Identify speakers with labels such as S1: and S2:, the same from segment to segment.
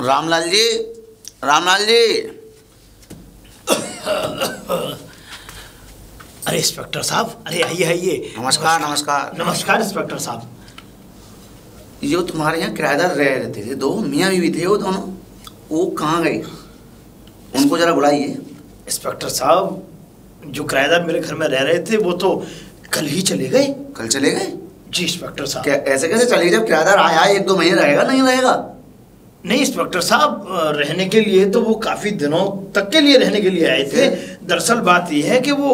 S1: रामलाल जी, रामलाल जी।
S2: अरे इंस्पेक्टर साहब, अरे आइए आइए।
S1: नमस्कार नमस्कार।
S2: नमस्कार इंस्पेक्टर साहब।
S1: ये तुम्हारे यहाँ किराएदार रह रहे थे दो मियाँ बीवी थे, वो दोनों, वो कहाँ गए? उनको जरा बुलाइए।
S2: इंस्पेक्टर साहब, जो किराएदार मेरे घर में रह रहे थे वो तो कल ही चले गए।
S1: कल चले गए?
S2: जी इंस्पेक्टर साहब।
S1: क्या ऐसे कैसे चले? जब किराएदार आया 1-2 महीने रहेगा, नहीं रहेगा?
S2: नहीं इंस्पेक्टर साहब, रहने के लिए तो वो काफी दिनों तक के लिए रहने के लिए आए थे। दरअसल बात यह है कि वो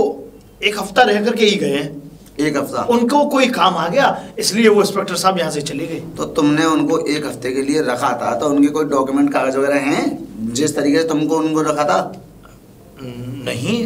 S2: 1 हफ्ता रह करके ही गए हैं।
S1: 1 हफ्ता?
S2: उनको कोई काम आ गया, इसलिए वो इंस्पेक्टर साहब यहाँ से चले गए।
S1: तो तुमने उनको 1 हफ्ते के लिए रखा था, तो उनके कोई डॉक्यूमेंट कागज वगैरह हैं जिस तरीके से तुमको उनको रखा था?
S2: नहीं,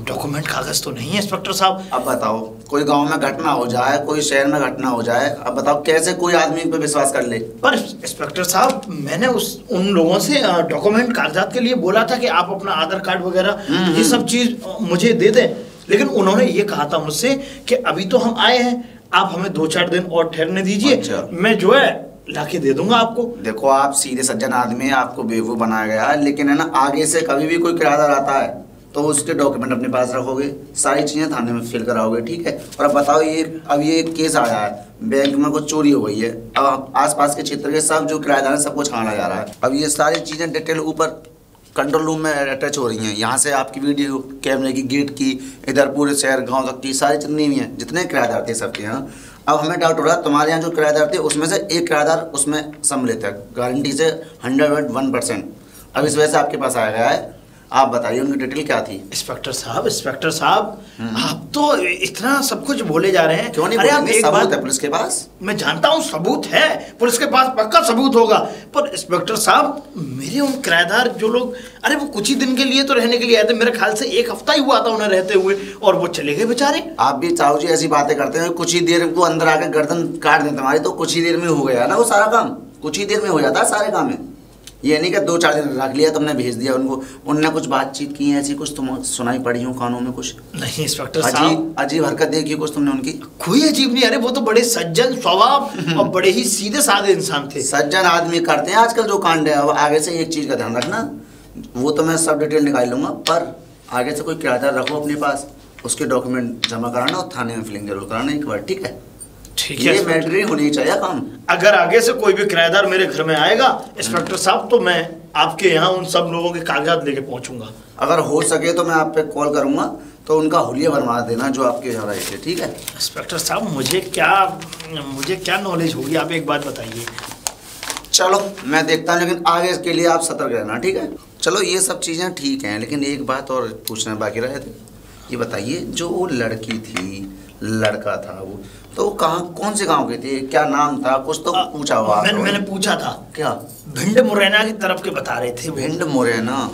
S2: डॉक्यूमेंट कागज तो नहीं है इंस्पेक्टर साहब।
S1: अब बताओ, कोई गांव में घटना हो जाए, कोई शहर में घटना हो जाए, अब बताओ कैसे कोई आदमी पे विश्वास कर ले?
S2: पर इंस्पेक्टर साहब, मैंने उन लोगों से डॉक्यूमेंट कागजात के लिए बोला था कि आप अपना आधार कार्ड वगैरह ये सब चीज मुझे दे दें, लेकिन उन्होंने ये कहा था मुझसे कि अभी तो हम आए हैं, आप हमें 2-4 दिन और ठहरने दीजिए।
S1: अच्छा।
S2: मैं जो है लाके दे दूंगा आपको।
S1: देखो, आप सीधे सज्जन आदमी हैं, आपको बेवकूफ बनाया गया है, लेकिन है ना, आगे से कभी भी कोई किराएदार आता है तो उसके डॉक्यूमेंट अपने पास रखोगे, सारी चीजें थाने में फिल कराओगे, ठीक है? और अब बताओ, ये केस आया है, बैंक में कुछ चोरी हो गई है, अब आसपास के क्षेत्र के सब जो किराएदार है सबको छाना जा रहा है। अब ये सारी चीजें डिटेल ऊपर कंट्रोल रूम में अटैच हो रही हैं। यहाँ से आपकी वीडियो कैमरे की, गेट की, इधर पूरे शहर गाँव तक की सारी जितनी भी हैं, जितने किराएदार थे सबके यहाँ। अब हमें डाउट हो रहा है तुम्हारे यहाँ जो किराएदार थे उसमें से एक किराएदार उसमें सम्मिलित है, गारंटी से 101%। अब इस वजह से आपके पास आया गया है। आप बताइए उनकी डिटेल क्या थी?
S2: इंस्पेक्टर साहब, आप तो इतना सब कुछ बोले जा रहे हैं।
S1: क्यों नहीं?
S2: अरे आप एक
S1: सबूत है पुलिस के पास।
S2: मैं जानता हूँ सबूत है, पुलिस के पास पक्का सबूत होगा, पर इंस्पेक्टर साहब, मेरे उन किराएदार जो लोग, अरे वो कुछ ही दिन के लिए तो रहने के लिए आए थे, मेरे ख्याल से 1 हफ्ता ही हुआ था उन्हें रहते हुए, और वो चले गए बेचारे।
S1: आप भी साहू जी ऐसी बातें करते हैं, कुछ ही देर को अंदर आकर गर्दन काट दें तुम्हारी, तो कुछ ही देर में हो गया ना वो सारा काम, कुछ ही देर में हो जाता है सारे काम में। ये नहीं कि 2-4 दिन रख लिया तुमने, भेज दिया उनको, उनने कुछ बातचीत की है ऐसी, कुछ तुम सुनाई पड़ी हो कानों में कुछ?
S2: नहीं इंस्पेक्टर साहब,
S1: अजीब हरकत देखी कुछ तुमने उनकी?
S2: कोई अजीब नहीं, अरे वो तो बड़े सज्जन स्वभाव और बड़े ही सीधे साधे इंसान थे।
S1: सज्जन आदमी करते हैं आजकल जो कांड है। अब आगे से एक चीज का ध्यान रखना, वो तो मैं सब डिटेल निकाल लूंगा, पर आगे से कोई किराएदार रखो अपने पास, उसके डॉक्यूमेंट जमा कराना और थाने में फिलिंग जरूर कराना एक बार, ठीक है?
S2: ठीक है,
S1: ये मैटरी होनी चाहिए काम।
S2: अगर आगे से कोई भी किराएदार मेरे घर में आएगा इंस्पेक्टर साहब, तो मैं आपके यहाँ उन सब लोगों के कागजात लेके पहुंचूंगा।
S1: अगर हो सके तो मैं आप पे कॉल करूंगा, तो उनका हुलिया बनवा देना जो आपके यहाँ रहे थे, ठीक है?
S2: इंस्पेक्टर साहब, मुझे क्या नॉलेज होगी, आप एक बात बताइए।
S1: चलो मैं देखता हूँ, लेकिन आगे के लिए आप सतर्क रहना, ठीक है? चलो ये सब चीज़ें ठीक हैं, लेकिन एक बात और पूछना बाकी रहे थे। ये बताइए, जो वो लड़की थी, लड़का था, वो तो कहाँ, कौन से गांव के थे, क्या नाम था, कुछ तो पूछा हुआ?
S2: मैंने पूछा था।
S1: क्या?
S2: भिंड मुरैना की तरफ के बता रहे थे।
S1: भिंड मुरैना?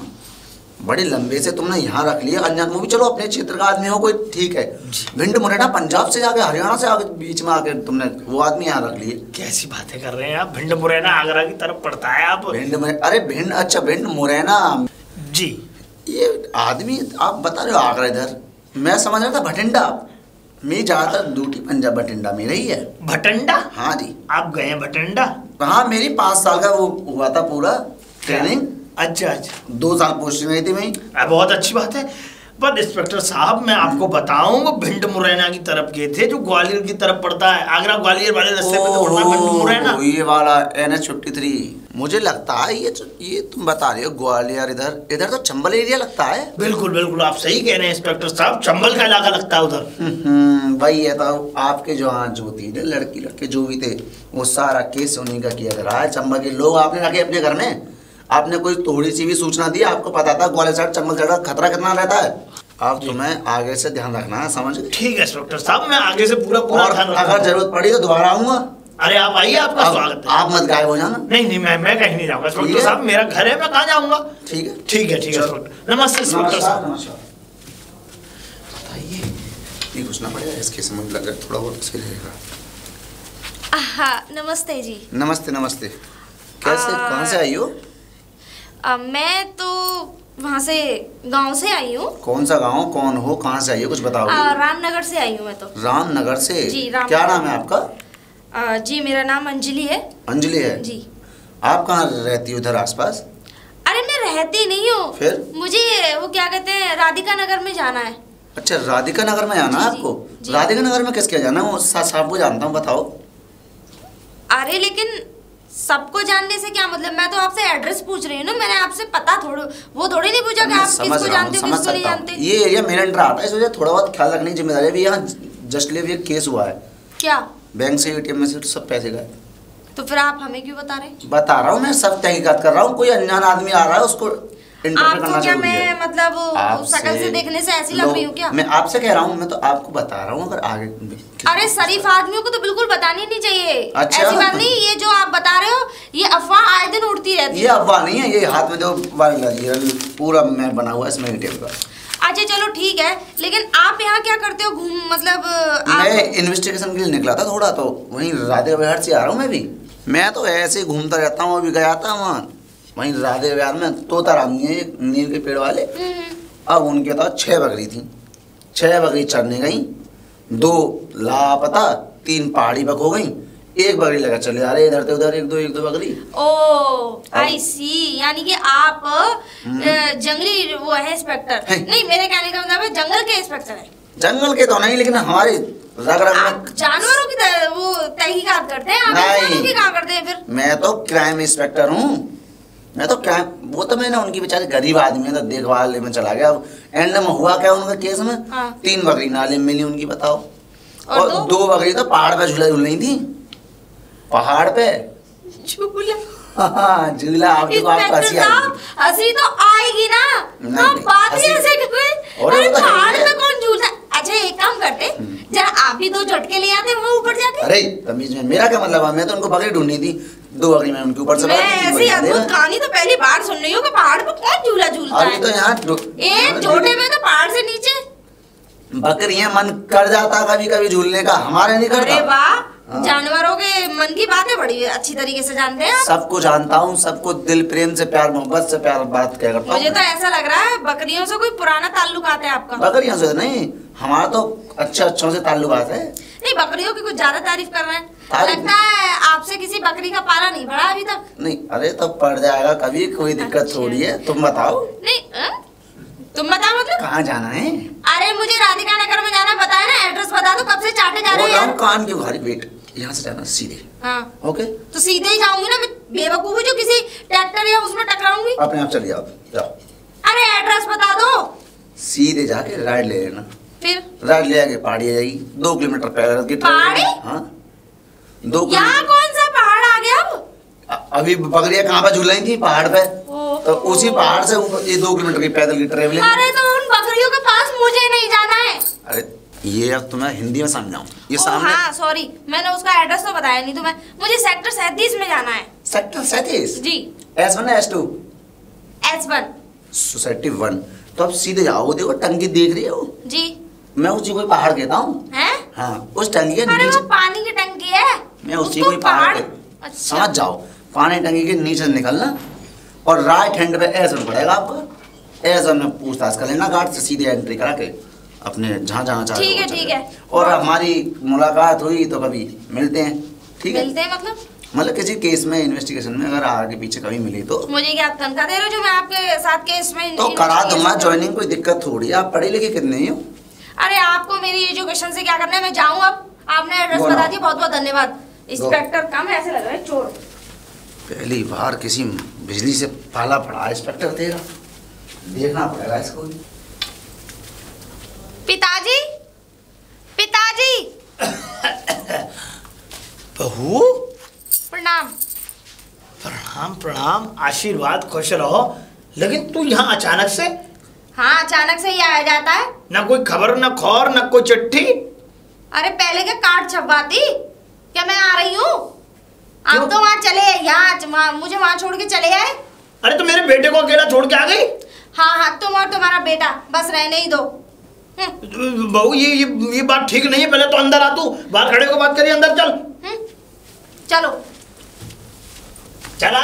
S1: बड़े लंबे से तुमने यहाँ रख लिया, अनजान में भी। चलो अपने क्षेत्र का आदमी हो कोई, ठीक है। भिंड मुरैना पंजाब से जाके, हरियाणा से आके बीच में आके तुमने वो आदमी यहाँ रख लिए?
S2: कैसी बातें कर रहे हैं आप? भिंड मुरैना आगरा की तरफ पड़ता है। आप
S1: भिंड मुरैना? अरे भिंड, अच्छा भिंड मुरैना
S2: जी।
S1: ये आदमी आप बता रहे हो आगरा इधर, मैं समझ रहा था भटिंडा। मैं ज्यादातर ड्यूटी पंजाब भटिंडा में रही है।
S2: भटिंडा?
S1: हाँ जी।
S2: आप गए हैं भटिंडा?
S1: हाँ, मेरी 5 साल का वो हुआ था पूरा ट्रेनिंग।
S2: अच्छा।
S1: 2 साल पोस्टिंग रही थी वही।
S2: बहुत अच्छी बात है। पर इंस्पेक्टर साहब, मैं आपको बताऊं, वो भिंड मुरैना की तरफ गए थे, जो ग्वालियर की तरफ पड़ता है। आगरा ग्वालियर वाले रास्ते पे तो पड़ता है भिंड मुरैना।
S1: ये वाला NH53। मुझे लगता है ये तुम बता रहे हो ग्वालियर, इधर तो चंबल एरिया लगता है।
S2: बिल्कुल आप सही कह रहे हैं इंस्पेक्टर साहब, चंबल का इलाका लगता है उधर।
S1: भाई ये तो आपके जो हाँ जो थी लड़के जो भी थे, वो सारा केस उन्हीं का किया जा रहा है। चंबल के लोग आपने रखे अपने घर में, आपने कोई थोड़ी सी भी सूचना दी, आपको पता था ग्वालियर साइड चंबल साइड का खतरा कितना रहता है। अब तुम्हें आगे से ध्यान रखना है, समझ गए?
S2: ठीक है इंस्पेक्टर साहब, मैं आगे से पूरा ध्यान रखूंगा।
S1: अगर जरूरत पड़ी तो दोबारा आऊंगा।
S2: अरे आप आइए, आपका स्वागत है।
S1: आप मत गायब हो जाना।
S2: नहीं, मैं कहीं नहीं जाऊंगा इंस्पेक्टर साहब, मेरा घर है, मैं कहाँ जाऊंगा।
S1: ठीक है
S2: ठीक है नमस्ते इंस्पेक्टर साहब।
S1: बताइए, ये घुसना पड़ेगा इसके, समझ लग रहा है थोड़ा बहुत सही रहेगा।
S3: हाँ, नमस्ते जी।
S1: नमस्ते। कैसे, कहाँ से आई हो?
S3: मैं तो वहाँ से, गांव से आई हूँ।
S1: कौन सा गांव, कौन हो, कहाँ से आई हो, कुछ बताओ।
S3: रामनगर से आई हूँ मैं तो।
S1: रामनगर से?
S3: जी,
S1: क्या नाम है आपका?
S3: जी, मेरा नाम अंजलि है।
S1: अंजलि है
S3: जी।
S1: आप कहाँ रहती हो इधर आसपास?
S3: अरे मैं रहती नहीं हूँ,
S1: फिर
S3: मुझे वो क्या कहते हैं राधिका नगर में जाना है।
S1: अच्छा, राधिका नगर में जाना है आपको? राधिका नगर में किसके जाना है? वो साहब को जानता हूँ, बताओ।
S3: अरे लेकिन सबको जानने से क्या मतलब, मैं तो आपसे एड्रेस पूछ रही हूँ ना, मैंने आपसे पता थोड़ी वो थोड़ी नहीं पूछा कि आप किसको जानते हो किसको नहीं जानते।
S1: ये एरिया मेरा अंडर आता है, इस वजह थोड़ा बहुत ख्याल रखने की जिम्मेदारी है। यहाँ जस्ट लिव एक केस हुआ है। क्या? बैंक से एटीएम में से सब पैसे गए।
S3: तो फिर आप हमें क्यों बता रहे हैं?
S1: बता रहा हूँ, मैं सब तहकीकात कर रहा हूँ। कोई अनजान आदमी आ रहा है, उसको
S3: आपको क्या मैं मतलब शक्ल से देखने से ऐसी लग रही हूँ क्या?
S1: मैं आपसे कह रहा हूँ, मैं तो आपको बता रहा हूँ। अगर आगे
S3: अरे शरीफ आदमियों को तो बिल्कुल बतानी नहीं चाहिए।
S1: अच्छा?
S3: ऐसी बात नहीं, ये जो आप बता रहे हो ये अफवाह आए दिन उड़ती रहती है।
S1: ये अफवाह नहीं है, ये हाथ में जो पूरा मैं बना हुआ है इसमें एटीएम का।
S3: अच्छा चलो ठीक है, लेकिन आप यहाँ क्या करते हो? घूम मतलब
S1: मैं इन्वेस्टिगेशन के लिए निकला था थोड़ा, तो वहीं राधे विहार से आ रहा हूँ मैं भी। मैं तो ऐसे ही घूमता रहता हूँ, अभी गया था वहाँ वहीं राधे विहार में तोताराम है नीम के पेड़ वाले। अब उनके तो 6 बकरी थी, 6 बकरी चरने गई, 2 लापता, 3 पहाड़ी बक हो गई, 1 बकरी लगा चले जा रहे इधर से उधर, एक दो बकरी।
S3: ओ आई सी, यानी कि आप जंगली वो है इंस्पेक्टर? नहीं, मेरे कहने का मतलब है जंगल के इंस्पेक्टर है।
S1: जंगल के तो नहीं, लेकिन हमारे रग रग में
S3: जानवरों की वो तहकीकात करते हैं। आप इंसानों की क्या करते हैं फिर?
S1: मैं तो क्राइम इंस्पेक्टर हूँ। मैं तो क्या, वो तो मैंने उनकी बेचारे गरीब आदमी है तो देखभाल में चला गया। एंड में हुआ क्या उनका केस में? 3 बकरी नाले में मिली उनकी, बताओ। और 2 बकरी तो पहाड़ पे झूला झूल रही थी, पहाड़ पे झूला। आप देखो, आप
S3: हंसी तो आएगी ना, हम बात ही ऐसे अरे पहाड़ पे कौन झूलता? अच्छा एक काम करते, जरा आप ही 2 झटके ले आते वहाँ ऊपर जाके।
S1: अरे तमीज में मेरा क्या मतलब है? मैं तो उनको बकरी ढूंढनी थी, 2 बकरी में उनके ऊपर से।
S3: मैं ऐसी अद्भुत कहानी तो पहली बार सुन रही हूँ कि पहाड़ पे कौन झूला झूलता है।
S1: तो यहाँ
S3: एक छोटे में तो पहाड़ से नीचे
S1: बकरियां मन कर जाता कभी कभी झूलने का, हमारे नहीं करता।
S3: अरे वाह, जानवरों के मन की बातें बड़ी अच्छी तरीके से जानते हैं।
S1: सबको जानता हूँ, सबको दिल प्रेम से प्यार मोहब्बत से प्यार बात क्या करता हूँ।
S3: मुझे तो ऐसा लग रहा है बकरियों से कोई पुराना ताल्लुक आता है आपका।
S1: बकरियों से नहीं, हमारा तो अच्छों से ताल्लुक आता है।
S3: नहीं, बकरियों की कुछ ज्यादा तारीफ कर रहे हैं, लगता है आपसे किसी बकरी का पारा नहीं पड़ा अभी तक।
S1: नहीं, अरे तो पड़ जाएगा कभी, कोई दिक्कत थोड़ी है। तुम बताओ।
S3: नहीं तुम बताओ मतलब
S1: कहाँ जाना है?
S3: अरे मुझे राधिका नगर में जाना, बताया ना, एड्रेस बता दो, कब से चाटे जा रहे हैं।
S1: कान क्यों खाली, वेट, यहाँ से जाना सीधे।
S3: हाँ
S1: ओके,
S3: तो सीधे ही जाऊंगी ना, मैं बेवकूफ जो किसी ट्रैक्टर या उसमें टकराऊंगी।
S1: अपने आप चलिए, आप जाओ।
S3: अरे एड्रेस बता दो।
S1: सीधे जाके राइट ले लेना,
S3: फिर
S1: राइट ले आके पहाड़ी आ जाएगी, 2 किलोमीटर पैदल की
S3: पहाड़ी।
S1: हाँ 2
S3: यहाँ कौन सा पहाड़ आ गया अब?
S1: अभी बकरियां कहाँ पे झूल रही थी? पहाड़ पे। तो उसी पहाड़ से ये 2 किलोमीटर की पैदल की ट्रेवलिंग।
S3: अरे तो उन बकरियों के पास मुझे नहीं जाना है।
S1: अरे ये अब तुम्हें हिंदी में समझाऊं, ये सामने।
S3: हाँ सॉरी, मैंने उसका एड्रेस तो बताया नहीं तुम्हें। मुझे सेक्टर 37 में जाना है।
S1: सेक्टर 37
S3: जी।
S1: S1 या S2?
S3: S1
S1: society 1। तो अब सीधे जाओ, वो देखो टंकी देख रही हो
S3: जी,
S1: मैं उसी को पहाड़ कहता हूँ। हाँ, उस टंकी के
S3: अरे
S1: नीचे।
S3: वो पानी की टंकी है,
S1: मैं उसी को पहाड़
S3: अच्छा।
S1: समझ जाओ, पानी टंकी के नीचे से निकलना और राइट हैंड पे S1 पड़ेगा आपका। S1 में पूछताछ कर लेना, गार्ड से सीधे एंट्री करा के अपने जहाँ जहाँ चाहे।
S3: ठीक है ठीक है।
S1: और हमारी मुलाकात हुई तो कभी मिलते हैं, ठीक है?
S3: मिलते हैं
S1: मतलब किसी केस में, इन्वेस्टिगेशन में अगर आगे पीछे कभी मिली तो।
S3: मुझे क्या आप तनख्वाह दे रहे हो जो मैं आपके साथ केस में?
S1: तो करा दूंगा ज्वाइनिंग, कोई दिक्कत थोड़ी। आप पढ़े लिखे कितने हो?
S3: अरे आपको मेरी एजुकेशन से क्या करना है, मैं जाऊँ अब। आपने एड्रेस बता दिया, बहुत बहुत धन्यवाद। इंस्पेक्टर कम ऐसे लग रहा है चोर।
S1: पहली बार किसी बिजली से पाला पड़ा इंस्पेक्टर तेरा, देखना पड़ेगा इसको।
S3: पिताजी, पिताजी।
S2: बहू
S3: प्रणाम।
S2: प्रणाम प्रणाम, आशीर्वाद, खुश रहो। लेकिन तू यहाँ अचानक से?
S3: हाँ अचानक से ही आया जाता है,
S2: ना कोई खबर, ना खौर, ना कोई चिट्ठी।
S3: अरे पहले क्या कार्ड छपवाती, क्या मैं आ रही हूँ? आप तो वहाँ चले, यहाँ मुझे वहाँ छोड़ के चले आए।
S2: अरे तो मेरे बेटे को अकेला छोड़ के आ गई?
S3: हाँ तुम और तुम्हारा बेटा, बस रहने ही दो।
S2: बहू ये बात ठीक नहीं है। पहले तो अंदर आ, तू बाहर खड़े को बात करिए, अंदर चल।
S3: चलो
S2: चला।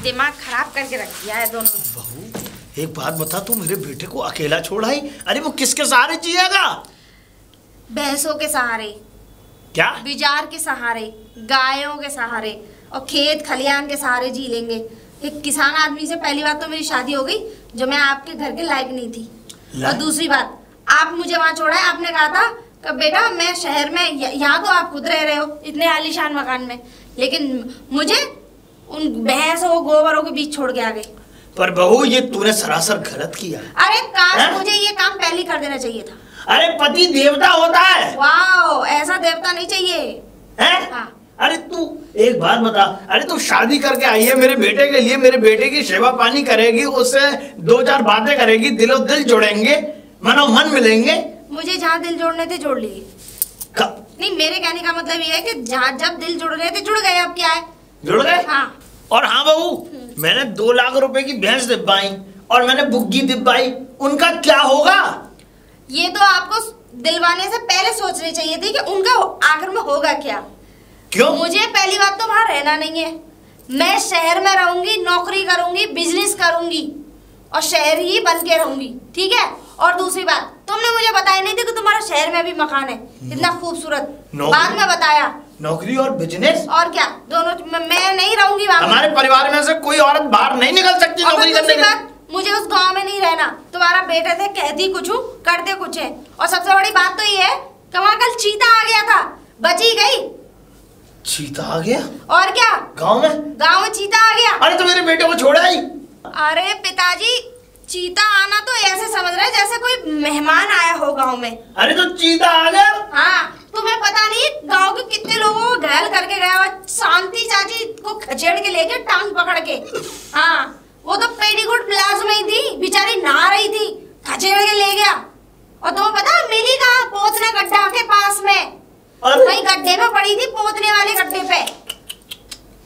S3: दिमाग खराब करके रख दिया है दोनों ने।
S2: बहू एक बात बता, तू मेरे बेटे को अकेला छोड़ आई? अरे वो किसके सहारे जिएगा?
S3: भैंसों के सहारे,
S2: क्या?
S3: बिजार के सहारे, गायों के सहारे, और खेत खलियान के सहारे जी लेंगे। एक किसान आदमी से पहली बात तो मेरी शादी हो गई जो मैं आपके घर के लायक नहीं थी। और दूसरी बात, आप मुझे वहां छोड़ा है, आपने कहा था कि बेटा मैं शहर में, यहाँ तो आप खुद रह रहे हो इतने आलीशान मकान में, लेकिन मुझे उन भैंसों गोबरों के बीच छोड़ के आ गए।
S2: पर बहू ये तूने सरासर गलत किया।
S3: अरे काश मुझे ये काम पहले कर देना चाहिए था।
S2: अरे पति देवता होता है।
S3: वाह, ऐसा देवता नहीं चाहिए
S2: है?
S3: हाँ।
S2: अरे तू एक बात बता, अरे तू शादी करके आई है मेरे बेटे के लिए, मेरे बेटे की सेवा पानी करेगी, उससे 2-4 बातें करेगी, दिलो दिल जोड़ेंगे, मनो मन मिलेंगे।
S3: मुझे जहाँ दिल जोड़ने थे जोड़ लिए। नहीं, मेरे कहने का मतलब ये है कि जहाँ जब दिल जुड़ रहे थे जुड़ गए, अब क्या है?
S2: जुड़ गए।
S3: हाँ।
S2: और हाँ बहू, मैंने 2 लाख रुपए की भैंस दिब्बाई और मैंने बुग्गी दिब्बाई, उनका क्या होगा?
S3: ये तो आपको दिलवाने से पहले सोचनी चाहिए थी कि उनका आखिर में होगा क्या।
S2: क्यों?
S3: मुझे पहली बात तो वहां रहना नहीं है, मैं शहर में रहूंगी, नौकरी करूंगी, बिजनेस करूंगी और शहर ही बन के रहूंगी, ठीक है? और दूसरी बात, तुमने मुझे बताया नहीं था कि तुम्हारा शहर में भी मकान है इतना खूबसूरत, बाद में बताया।
S2: नौकरी और बिजनेस
S3: और क्या, दोनों। मैं नहीं रहूंगी वहां।
S2: हमारे परिवार में से कोई औरत बाहर नहीं निकल सकती नौकरी करने के लिए।
S3: मुझे उस गांव में नहीं रहना। तुम्हारा बेटे थे, कहती कुछ हूँ करते कुछ है। और सबसे बड़ी बात तो ये है कि वहाँ कल चीता आ गया था, बची गई।
S2: चीता आ गया?
S3: और क्या,
S2: गांव में
S3: चीता आ गया।
S2: अरे तो मेरे बेटे को छोड़ा ही।
S3: अरे पिताजी, चीता आना तो ऐसे समझ रहे जैसे कोई मेहमान आया हो गांव में।
S2: अरे तो चीता आ गया?
S3: हाँ, तुम्हें पता नहीं गांव के कितने लोगों को घायल करके गया हुआ। शांति चाची को खचेड़ के लेके टांग पकड़ के। हाँ, वो तो पेटीकोट प्लाजो में ही थी, बेचारी नहा रही थी, खचेड़ के ले गया। और तुम्हें पता मिली कहाँ? पोतने गड्ढा के पास में, वही गड्ढे में पड़ी थी, पोतने वाले गड्ढे पे।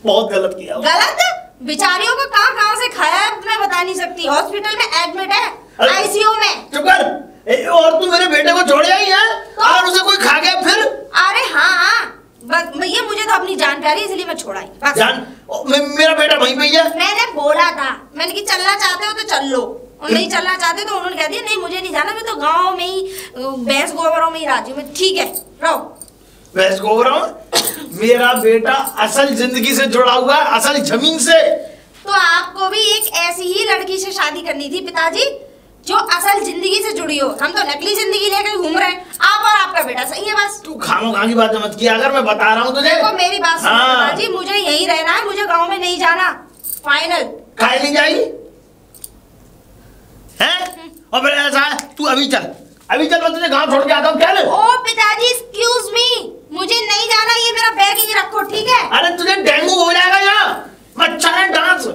S2: बहुत गलत किया।
S3: गलत? बेचारियों को कहाँ से खाया है मैं बता नहीं सकती। हॉस्पिटल में एडमिट है, आईसीयू में।
S2: चुप कर। और तू मेरे बेटे को छोड़ आई है और उसे कोई खा गया फिर?
S3: अरे हाँ, भैया मुझे तो अपनी जानकारी इसलिए मैं छोड़ाई।
S2: मेरा बेटा वहीं पे है।
S3: मैंने बोला था, मैंने कि चलना चाहते हो तो चल लो, और नहीं चलना चाहते तो उन्होंने कह दिया नहीं मुझे नहीं जाना, मैं तो गाँव में ही भैंस गोबरों में ही राजी हूँ। ठीक है रहो।
S2: भैंस गोबरों? मेरा बेटा असल जिंदगी से जुड़ा हुआ है, असल जमीन से।
S3: तो आपको भी एक ऐसी ही लड़की से शादी करनी थी पिताजी, जो असल जिंदगी से जुड़ी हो। हम तो नकली जिंदगी लेकर घूम रहे हैं। आप और आपका बेटा सही है बस।
S2: तू खामोखा की बात मत किया, अगर मैं बता रहा हूँ तुझे।
S3: देखो मेरी बात सुनो पिताजी, मुझे यहीं रहना है, मुझे गांव में नहीं जाना, फाइनल।
S2: काहे नहीं जाएगी? हैं? और फिर ऐसा है, तू अभी चल मैं तुझे गाँव छोड़ के आता हूँ। क्या ले?
S3: ओ पिताजी एक्सक्यूज मी, मुझे नहीं जाना, ये मेरा बैग ही रखो, ठीक है?
S2: अरे तुझे डेंगू हो जाएगा यहाँ, मच्छर है डांस।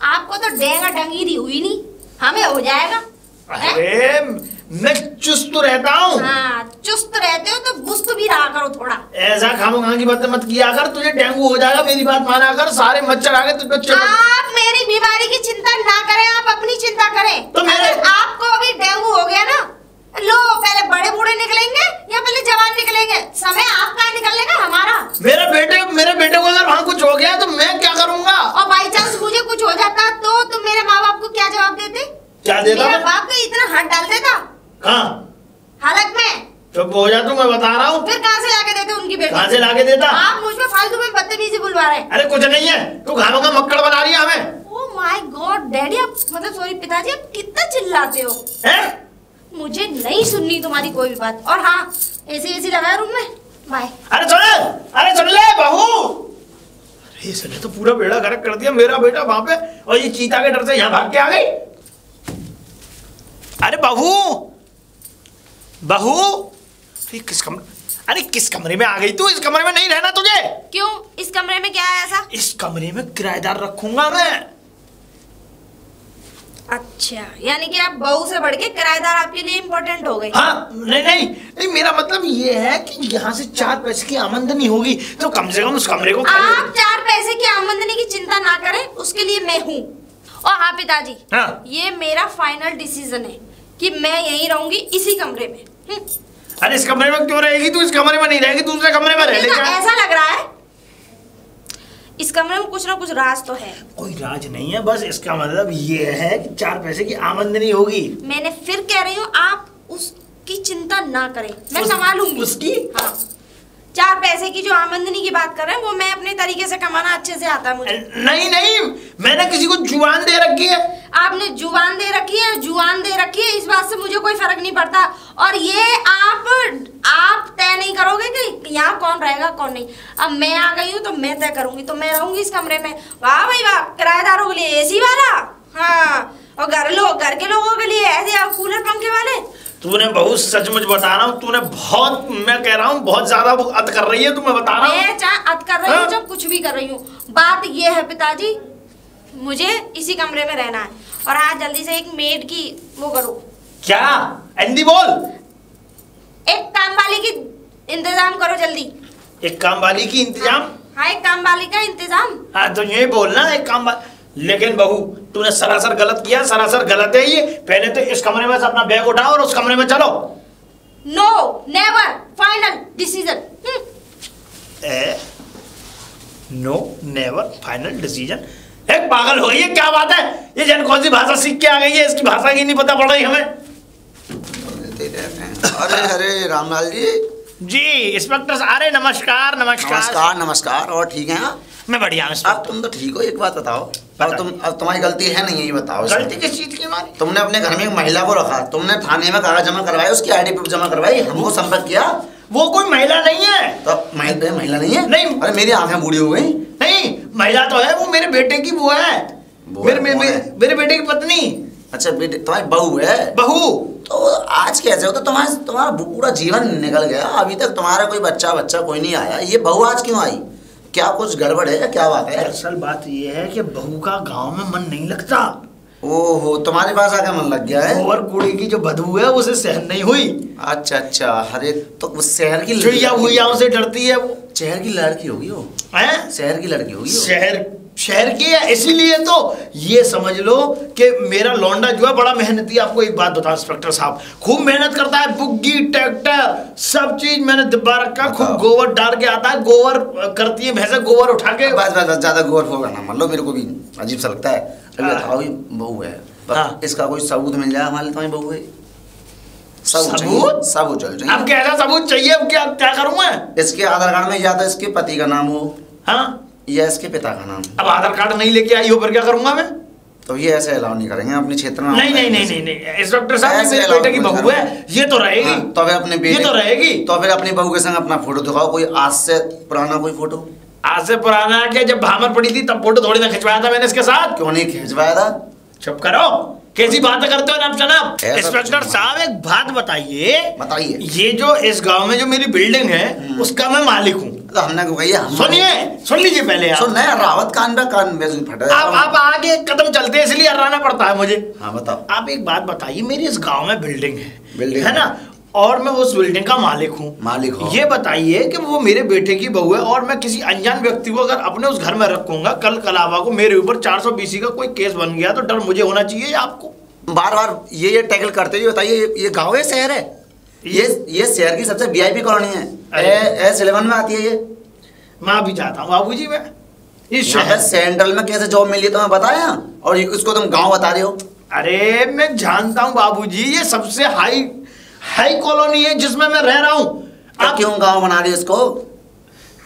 S3: आपको तो डेंगा डंगीरी हुई नहीं, हमें हो जाएगा।
S2: अरे मैं चुस्त रहता हूँ।
S3: हाँ, चुस्त रहते हो तो बुस्त भी रहा करो थोड़ा।
S2: ऐसा खामोखा की बात मत किया कर, तुझे डेंगू हो जाएगा, मेरी बात माना कर। सारे मच्छर आ गए तुझे।
S3: आप मेरी बीमारी की चिंता ना करें, आप अपनी चिंता करें।
S2: तो
S3: अगर आपको अभी डेंगू हो गया ना, लो पहले बड़े बूढ़े निकलेंगे या पहले जवान निकलेंगे? समय आपका निकलने का, हमारा। मेरे
S2: बेटे को अगर वहाँ कुछ हो गया तो मैं क्या करूँगा?
S3: और बाई चांस मुझे कुछ हो जाता तो तुम मेरे माँ बाप को क्या जवाब देते?
S2: क्या देता?
S3: मेरा बाप तो इतना हाथ डाल देता।
S2: कहाँ?
S3: हालत में।
S2: चुप हो जा तू, मैं बता रहा हूँ।
S3: फिर कहाँ से लाके देते उनकी बेटी?
S2: कहाँ से लाके देता?
S3: आप मुझ में फालतू में बदतमीजी बुलवा रहे हैं।
S2: अरे कुछ नहीं है, तू घरों का मक्कड़ बना रही है हमें।
S3: ओह माय गॉड डैडी, आप मतलब सॉरी पिताजी, आप कितना चिल्लाते हो?
S2: हैं?
S3: मुझे नहीं सुननी तुम्हारी कोई भी बात। और हाँ, एसी लगाया रूम में। बाय।
S2: अरे सुन ले बहू। अरे इसने तो पूरा बेड़ा गर्क कर दिया। मेरा बेटा वहां पे और ये चीता के डर से यहाँ भाग के आ गई। अरे बहू किस कमरे में आ गई तू? इस कमरे में नहीं रहना तुझे।
S3: क्यों? इस कमरे में क्या है ऐसा?
S2: इस कमरे में किराएदार रखूंगा मैं।
S3: अच्छा, यानी कि आप बहू से बढ़ के किराएदार आपके लिए इम्पोर्टेंट हो गए।
S2: हाँ, नहीं, मेरा मतलब ये है कि यहाँ से 4 पैसे की आमदनी होगी तो कम से कम उस कमरे को
S3: आप 4 पैसे की आमदनी की चिंता ना करें, उसके लिए मैं हूँ। और हाँ पिताजी,
S2: हाँ? ये
S3: मेरा फाइनल डिसीजन है कि मैं यहीं रहूंगी इसी कमरे में।
S2: अरे इस कमरे में क्यों रहेगी तू? इस कमरे में नहीं रहेगी, दूसरे कमरे में रह ले।
S3: ऐसा लग रहा है इस कमरे में कुछ ना कुछ राज तो है।
S2: कोई राज नहीं है, बस इसका मतलब ये है कि 4 पैसे की आमदनी होगी।
S3: मैंने फिर कह रही हूँ, आप उसकी चिंता ना करें, मैं संभालूंगी
S2: उसकी।
S3: हाँ, चार पैसे की जो आमदनी की बात कर रहे हैं वो मैं अपने तरीके से कमाना अच्छे से आता है मुझे।
S2: नहीं नहीं, मैंने किसी को जुबान दे रखी है।
S3: आपने जुबान दे रखी है, जुबान दे रखी है, इस बात से मुझे कोई फर्क नहीं पड़ता। और ये आप तय नहीं करोगे कि यहाँ कौन रहेगा कौन नहीं। अब मैं आ गई हूँ तो मैं तय करूंगी, तो मैं रहूंगी इस कमरे में। वाह भाई वाह, किराएदारों के लिए एसी वाला, हाँ, और घर के लोगों के लिए ऐसे कूलर पंखे वाले।
S2: तूने बहुत सचमुच बता रहा हूँ, तूने बहुत, मैं कह रहा हूँ बहुत ज्यादा अत कर रही है तू, मैं बता रहा हूँ।
S3: मैं चाहे अत कर रही हूँ, जब कुछ भी कर रही हूँ, बात ये है पिताजी, मुझे इसी कमरे में रहना है। और आज जल्दी से एक मेड की वो करो।
S2: क्या हिंदी बोल?
S3: एक काम वाली की इंतजाम करो जल्दी।
S2: एक काम वाली की इंतजाम?
S3: हाँ, एक काम वाली का इंतजाम।
S2: हाँ तो ये बोलना एक काम वाली। लेकिन बहू तूने सरासर गलत किया, सरासर गलत है ये। पहले तो इस कमरे में से अपना बैग उठाओ और उस कमरे में चलो।
S3: No never, final decision.
S2: No never final decision? एक पागल हो गई है, क्या बात है? ये जन कौन सी भाषा सीख के आ गई है, इसकी भाषा की नहीं पता पड़ रही हमें।
S1: अरे अरे रामलाल
S2: जी इंस्पेक्टर, अरे नमस्कार नमस्कार
S1: नमस्कार नमस्कार। और ठीक है?
S2: मैं बढ़िया हूँ।
S1: अब तुम तो ठीक हो, एक बात बताओ, अब तुम्हारी गलती है नहीं, ये बताओ।
S2: गलती किस चीज की हमारी?
S1: तुमने अपने घर में एक महिला को रखा, तुमने थाने में कागज जमा करवाए, उसकी आईडी प्रूफ जमा करवाई, हमको संपर्क किया।
S2: वो कोई महिला नहीं है।
S1: तो महिला नहीं है?
S2: नहीं।
S1: अरे मेरी आंखें बूढ़ी हो गई।
S2: नहीं, महिला तो है, वो मेरे बेटे की वो है, मेरे बेटे की पत्नी।
S1: अच्छा, बेटे तुम्हारी बहू है?
S2: बहू।
S1: तो आज कैसे हो? तो तुम्हारा पूरा जीवन निकल गया, अभी तक तुम्हारा कोई बच्चा कोई नहीं आया, ये बहू आज क्यों आई? क्या कुछ गड़बड़ है या क्या बात है?
S2: असल बात ये है कि बहू का गांव में मन नहीं लगता।
S1: ओहो, तुम्हारे पास आकर मन लग गया है?
S2: गोबर कूड़े की जो बदबू है उसे सहन नहीं हुई।
S1: अच्छा अच्छा, अरे तो उस शहर की
S2: चिड़िया से डरती है वो।
S1: शहर की लड़की होगी वो?
S2: हैं?
S1: शहर की लड़की होगी वो?
S2: शहर की है, इसीलिए तो ये समझ लो कि मेरा लौंडा जो है बड़ा मेहनती। आपको एक बात बताओ इंस्पेक्टर साहब, खूब मेहनत करता है, बुग्गी ट्रैक्टर सब चीज मैंने डिब्बा रखा, खूब गोबर डाल के आता है, गोबर करती है भैंसे, गोबर उठा के।
S1: बस ज्यादा गोबर होगा ना, मान लो मेरे को भी अजीब सा लगता है। बताओ, बहू है, इसका कोई सबूत मिल जाए हमारे, तुम्हारी बहू है? सबूत चाहिए।
S2: अब कैसा सबूत चाहिए? अब क्या करूँ मैं?
S1: इसके आधार कार्ड में या तो इसके पति का नाम हो,
S2: हाँ,
S1: या इसके पिता का नाम।
S2: अब आधार कार्ड नहीं लेके आई हो फिर क्या करूंगा मैं?
S1: तो ये ऐसे अलाउ नहीं करेंगे अपने क्षेत्र में।
S2: नहीं इंस्पेक्टर साहब, मेरे बेटे की बहू है, ये तो रहेगी।
S1: तो फिर अपने बेटे,
S2: ये तो रहेगी।
S1: तो फिर अपनी बहू के संग अपना फोटो दिखाओ, कोई आज से पुराना कोई फोटो।
S2: आज से पुराना क्या? जब भामर पड़ी थी तब फोटो थोड़ी ना खिंचवाया था मैंने इसके साथ।
S1: क्यों नहीं खिंचवाया था?
S2: चुप करो, कैसी बातें करते हो जनाब? इंस्पेक्टर साहब एक बात बताइए, ये जो इस गांव में जो मेरी बिल्डिंग है उसका मैं मालिक हूँ।
S1: तो हमने को कही,
S2: सुन लीजिए पहले आप।
S1: सुन, रावत कान पे फटा।
S2: आप आगे कदम चलते हैं इसलिए हराना पड़ता है मुझे।
S1: हाँ बताओ।
S2: आप एक बात बताइए, मेरी इस गांव में बिल्डिंग है ना, और मैं उस बिल्डिंग का मालिक हूँ। ये बताइए कि वो मेरे बेटे की बहू है और मैं किसी अनजान व्यक्ति को अगर अपने उस घर में रखूंगा, कल कलावा को मेरे ऊपर 420 का कोई केस बन गया तो डर मुझे होना चाहिए या आपको?
S1: बार बार ये टैकल करते हुए बताइए, ये गाँव है शहर है? ये शहर की सबसे VIP कॉलोनी है, S11 में आती है ये।
S2: मैं भी चाहता हूँ बाबूजी, मैं इस
S1: शहर सेंट्रल में कैसे जॉब मिली तो मैं बताया, और इसको तुम गांव बता रहे हो।
S2: अरे मैं जानता हूँ बाबूजी, ये सबसे हाई कॉलोनी है जिसमें मैं रह रहा हूँ।
S1: आप क्यों गांव बना रहे हो इसको?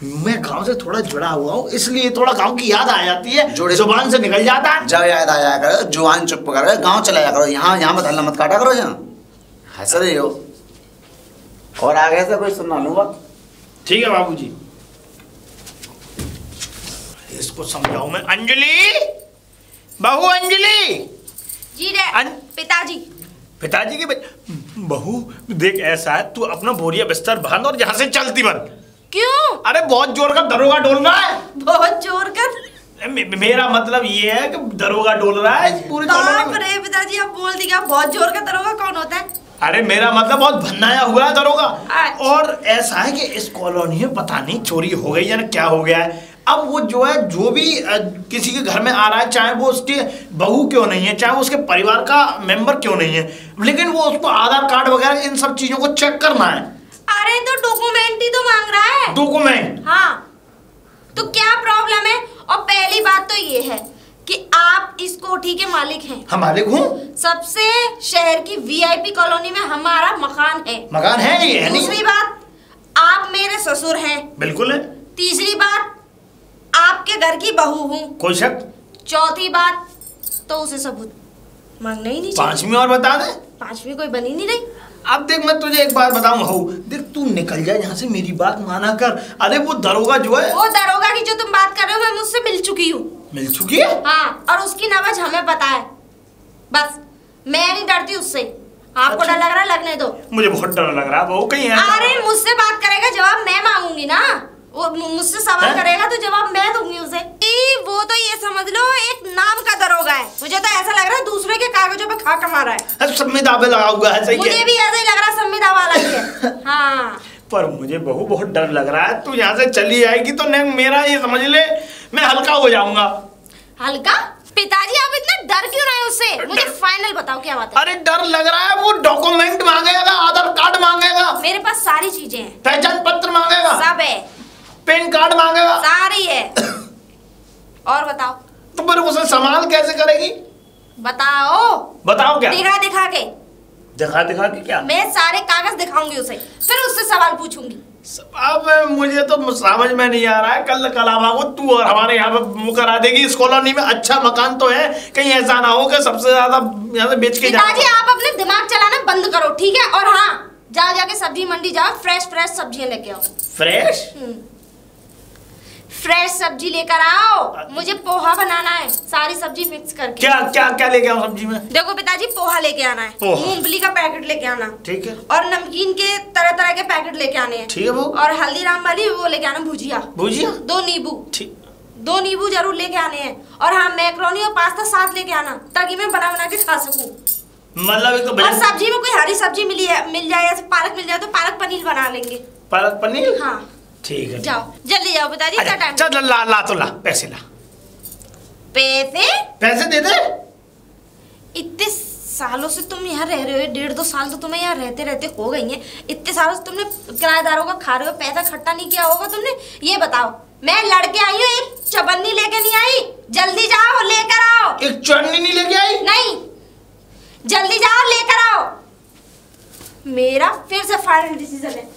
S2: मैं गांव से थोड़ा जुड़ा हुआ हूँ, इसलिए थोड़ा गांव की याद आ जाती है, जुबान से निकल जाता है।
S1: जब याद आया करो, जुबान चुप करो, गांव चला जाया करो, यहाँ बदलना मत काटा करो, यहाँ हंस रहे हो। और आगे से कोई सुनना लूंगा।
S2: ठीक है बाबूजी, इसको समझाऊं मैं। अंजलि, बहू अंजलि।
S3: जी पिताजी
S2: की बहू, देख ऐसा है, तू अपना बोरिया बिस्तर बांध और यहाँ से चलती बन।
S3: क्यों?
S2: अरे बहुत जोर का दरोगा डोल रहा है।
S3: बहुत जोर का?
S2: मेरा मतलब ये है कि दरोगा डोल रहा है पूरी कॉलोनी में।
S3: पिताजी आप बोल दी, बहुत जोर का दरोगा कौन होता है?
S2: अरे मेरा मतलब बहुत भन्नाया हुआ है दरोगा। और ऐसा है कि इस कॉलोनी में पता नहीं चोरी हो गई या ना क्या हो गया है। अब वो जो है, जो भी किसी के घर में आ रहा है, चाहे वो उसके बहू क्यों नहीं है, चाहे वो उसके परिवार का मेंबर क्यों नहीं है, लेकिन वो उसको आधार कार्ड वगैरह इन सब चीजों को चेक करना है।
S3: अरे तो डॉक्यूमेंट ही तो मांग रहा है।
S2: डॉक्यूमेंट?
S3: हाँ, तो क्या प्रॉब्लम है? और पहली बात तो ये है कि आप इस कोठी के मालिक हैं।
S2: हम मालिक हूँ।
S3: सबसे शहर की VIP कॉलोनी में हमारा मकान है।
S2: मकान है ये?
S3: दूसरी बात, आप मेरे ससुर हैं।
S2: बिल्कुल है।
S3: तीसरी बात, आपके घर की बहू हूँ।
S2: कोई शक।
S3: चौथी बात, तो उसे सबूत मांगना ही नहीं चाहिए।
S2: पांचवी और बता दे।
S3: पांचवी कोई बनी नहीं रही।
S2: अब देख, मैं तुझे एक बात बताऊं हूँ, देख तू निकल जा यहाँ से, मेरी बात माना कर। अरे वो दरोगा जो है,
S3: वो दरोगा की जो तुम बात कर रहे हो, मैं मुझसे मिल चुकी हूँ।
S2: मिल चुकी है?
S3: हाँ, और उसकी नवज हमें पता है। बस मैं नहीं डरती उससे। आपको डर लग रहा है, लगने दो।
S2: मुझे बहुत डर लग रहा है बहू, कहीं है।
S3: अरे मुझसे बात करेगा, जवाब मैं मांगूंगी ना। वो मुझसे सवाल करेगा तो जवाब मैं दूंगी उसे। वो तो ये समझ लो एक नाम का दरोगा है। मुझे तो ऐसा लग रहा है दूसरे के कागजों पे खा कमा रहा है।
S2: सब में दावे लगा हुआ है। सही है,
S3: मुझे भी ऐसा ही लग रहा है, संविदा वाला ही है। हाँ,
S2: पर मुझे बहू बहुत डर लग रहा है। तू यहाँ से चली आएगी तो मेरा ये समझ ले, मैं हल्का हो जाऊंगा।
S3: हल्का? पिताजी आप इतना डर क्यों रहे हैं उससे? मुझे फाइनल बताओ क्या बात है।
S2: अरे डर लग रहा है, वो डॉक्यूमेंट मांगेगा, आधार कार्ड मांगेगा,
S3: मेरे पास सारी चीजें हैं।
S2: पहचान पत्र मांगेगा,
S3: सब है।
S2: पैन कार्ड मांगेगा,
S3: सारी है। और बताओ
S2: तो फिर उसे संभाल कैसे करेगी?
S3: बताओ
S2: क्या?
S3: दिखा के।
S2: दिखा के क्या?
S3: मैं सारे कागज दिखाऊंगी उसे, फिर उससे सवाल पूछूंगी।
S2: अब मुझे तो समझ में नहीं आ रहा है। कल कलामा को तू और हमारे यहाँ पे मुँह करा देगी। इस कॉलोनी में अच्छा मकान तो है, कहीं ऐसा ना हो कि सबसे ज्यादा यहाँ से बेच के जाओ।
S3: पिताजी आप अपने दिमाग चलाना बंद करो, ठीक है? और हाँ, जाके सब्जी मंडी जाओ, फ्रेश सब्जियां लेके आओ। फ्रेश सब्जी लेकर आओ। मुझे पोहा बनाना है, सारी सब्जी मिक्स करके।
S2: क्या लेके आओ सब्जी में?
S3: देखो पिताजी, पोहा लेके आना है, मूंगफली का पैकेट लेके आना,
S2: ठीक है,
S3: और नमकीन के तरह तरह के पैकेट लेके आने हैं,
S2: ठीक है वो,
S3: और हल्दीराम वाली वो लेके आना, भुजिया
S2: 2
S3: नींबू,
S2: ठीक,
S3: 2 नींबू जरूर लेके आने हैं। और हाँ, मैक्रोनी और पास्ता साथ लेके आना, ताकि मैं बना के खा सकूं।
S2: मतलब तो
S3: और सब्जी में कोई हरी सब्जी मिल जाए, ऐसे पालक मिल जाए तो पालक पनीर बना लेंगे।
S2: पालक पनीर?
S3: हाँ
S2: ठीक है,
S3: जाओ जल्दी जाओ पिताजी, इतना टाइम।
S2: चल ला पैसे ला। पैसे दे दे।
S3: इतने सालों से तुम यहाँ रह रहे हो, 1.5-2 साल तो तुम्हें यहाँ रहते रहते हो गई हैं। इतने सालों से तुमने किराएदारों का खा रहे हो, पैसा इकट्ठा नहीं किया होगा तुमने। ये बताओ, मैं लड़के आई हूँ, एक चबन्नी लेके नहीं आई। जल्दी जाओ लेकर आओ।
S2: एक चटनी नहीं लेके आई?
S3: नहीं, जल्दी जाओ लेकर आओ। मेरा फिर से फाइनल डिसीजन है।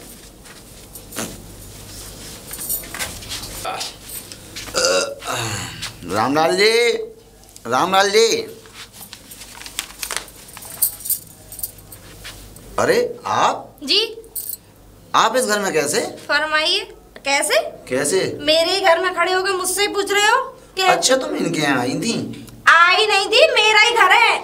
S1: रामलाल जी, अरे आप
S3: जी,
S1: आप इस घर में कैसे?
S3: फरमाइए। कैसे? मेरे घर में खड़े होकर मुझसे ही पूछ रहे हो कि?
S1: अच्छा, तुम इनके यहाँ आई थी?
S3: आई नहीं थी, मेरा ही घर है।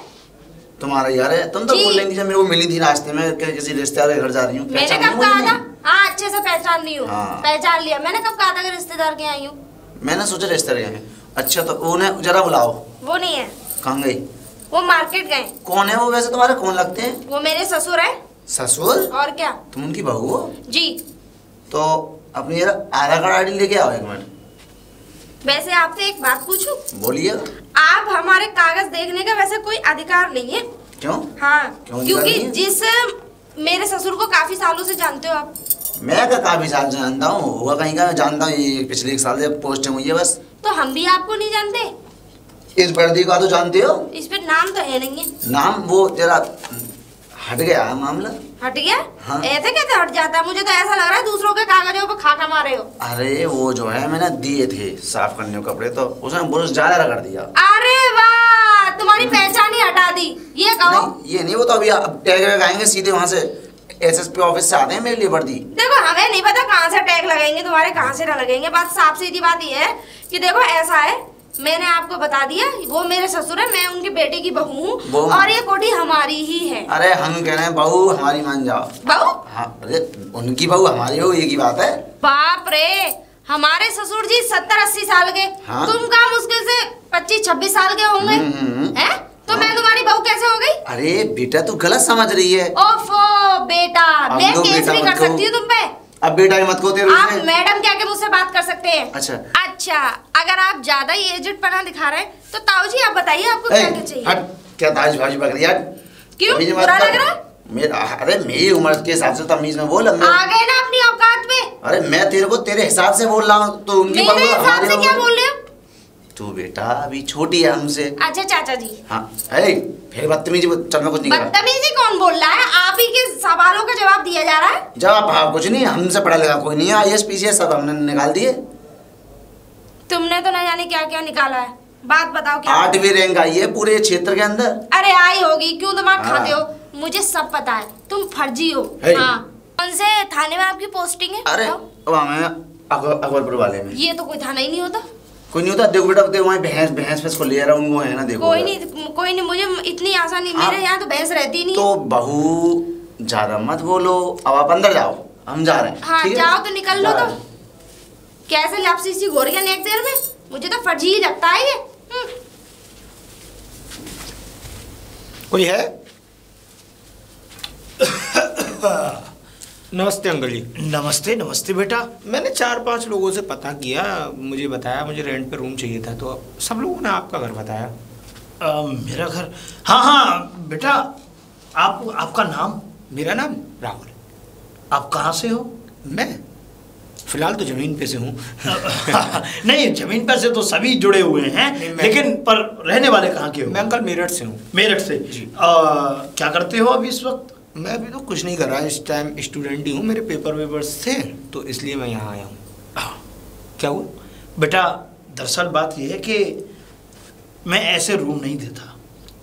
S1: तुम्हारा घर है? तुम तो बोल रही थी जब मेरे को मिली थी रास्ते में कि किसी रिश्तेदार के घर जा रही हूँ।
S3: मैंने कब कहा था? हाँ, अच्छे से पहचान ली हूँ।
S1: हाँ।
S3: पहचान लिया। मैंने कब कहा था कि रिश्तेदार के आई हूँ?
S1: मैंने सोचा रिश्तेदार के। अच्छा, तो उन्हें जरा बुलाओ।
S3: वो नहीं है।
S1: कहाँ गई?
S3: वो मार्केट गए।
S1: कौन है वो वैसे? तुम्हारे कौन लगते हैं?
S3: वो मेरे ससुर है।
S1: ससुर?
S3: और क्या?
S1: तुम उनकी बहू हो?
S3: जी।
S1: तो अपनी आधार कार्ड आईडी लेके आओ एक मिनट।
S3: वैसे आपसे एक बात पूछूं?
S1: बोलिए।
S3: आप हमारे कागज देखने का वैसे कोई अधिकार नहीं है।
S1: क्यों?
S3: हाँ, क्योंकि
S1: जिस
S3: मेरे ससुर को काफी सालों से जानते हो आप।
S1: मैं का काफी साल जानता हूँ, हुआ कहीं का जानता हूँ। ये पिछले 1 साल से पोस्टिंग हुई है बस।
S3: तो हम भी आपको नहीं जानते?
S1: इस वर्दी का तो जानते हो?
S3: इस पे नाम तो है नहीं है।
S1: नाम वो तेरा हट गया है मामला।
S3: हट गया?
S1: हाँ।
S3: ऐसे कैसे हट जाता है? मुझे तो ऐसा लग रहा है दूसरों के कागजों पर खा खा रहे हो।
S1: अरे वो जो है मैंने दिए थे साफ करने को कपड़े, तो उसने बुरुश ज्यादा कर दिया।
S3: अरे वाह, तुम्हारी पहचान ही हटा दी। ये कहो।
S1: नहीं, ये नहीं, वो तो अभी टैग लगाएंगे सीधे वहाँ से एसएसपी ऑफिस से आते हैं मेरे लिए वर्दी।
S3: देखो, हमें नहीं पता कहाँ से टैग लगेंगे तुम्हारे, कहाँ से ना लगेंगे। बात साफ सीधी बात ये है कि देखो ऐसा है, मैंने आपको बता दिया, वो मेरे ससुर है, मैं उनके बेटे की बहू हूँ, और ये कोठी हमारी ही है।
S1: अरे हम कह रहे हैं बहू हमारी मान जाओ।
S3: बहू?
S1: हाँ, अरे उनकी बहू हमारी हो, ये की बात है।
S3: बाप रे, हमारे ससुर जी 70-80 साल के।
S1: हाँ?
S3: तुम का मुश्किल से 25-26 साल के होंगे। हैं? तो मैं तुम्हारी बहू कैसे हो गई?
S1: अरे बेटा, तू गलत समझ रही है।
S3: ओफो बेटा, मैं केस भी कर सकती हूँ तुम पे।
S1: अब बेटा ही मत को, तेरे
S3: आप मैडम क्या के मुझसे बात कर सकते हैं।
S1: अच्छा,
S3: अगर आप ज्यादा ही एजेड पना दिखा रहे हैं तो ताऊ जी आप बताइए आपको क्या चाहिए।
S1: हट, क्या ताज भाजी पक रही है?
S3: क्यों बुरा लग रहा है?
S1: अरे मेरी उम्र के हिसाब से तमीज में बोल।
S3: आ गए ना अपनी औकात में।
S1: अरे मैं तेरे को तेरे हिसाब से बोल रहा हूँ, तो उनकी
S3: मेरे हिसाब से क्या बोल रहे हो?
S1: तू बेटा अभी छोटी है हमसे।
S3: अच्छा चाचा जी।
S1: हाँ फिर बदतमीजी चल में कुछ नहीं करा।
S3: बदतमीजी कौन बोल रहा है? आप ही के सवालों का जवाब दिया जा रहा है।
S1: जवाब हाँ कुछ नहीं, हमसे पढ़ा लिखा कोई नहीं है, IAS PCS सब हमने निकाल दिए।
S3: तुमने तो न जाने क्या क्या निकाला है, बात बताओ क्या?
S1: 8वीं रैंक आई है पूरे क्षेत्र के अंदर।
S3: अरे आई होगी, क्यों दिमाग खाते हो? मुझे सब पता है, तुम फर्जी हो। हाँ। कौन से थाने में आपकी पोस्टिंग है?
S1: अरे वहाँ अकबरपुर वाले में।
S3: ये तो कोई थाना ही नहीं होता।
S1: कोई नहीं होता, देखो बेटा देखो वहाँ भैंस को ले रहा हूँ, वो है ना देखो।
S3: कोई नहीं मुझे इतनी आसानी, मेरे यहाँ तो भैंस रहती नहीं।
S1: तो बहू ज्यादा मत बोलो, अब आप अंदर जाओ, हम जा रहे हैं।
S3: हाँ जाओ तो निकल लो। तो कैसे लापसी सी गोरियां नेक देर में, मुझे तो फर्जी ही लगता है ये।
S4: कोई है? नमस्ते अंकल जी।
S2: नमस्ते नमस्ते बेटा।
S4: मैंने 4-5 लोगों से पता किया, मुझे बताया मुझे रेंट पे रूम चाहिए था, तो सब लोगों ने आपका घर बताया।
S2: मेरा घर? हाँ बेटा। आपका नाम?
S4: मेरा नाम राहुल।
S2: आप कहाँ से हो?
S4: मैं फिलहाल तो जमीन पे से हूँ।
S2: नहीं, जमीन पे से तो सभी जुड़े हुए हैं, लेकिन पर रहने वाले कहाँ के हो?
S4: मैं अंकल मेरठ से हूँ।
S2: मेरठ से जी। क्या करते हो अभी इस वक्त?
S4: मैं अभी तो कुछ नहीं कर रहा, इस टाइम स्टूडेंट ही हूँ, मेरे पेपर्स थे तो इसलिए मैं यहाँ आया हूँ। क्या हुआ?
S2: बेटा दरअसल बात यह है कि मैं ऐसे रूम नहीं देता,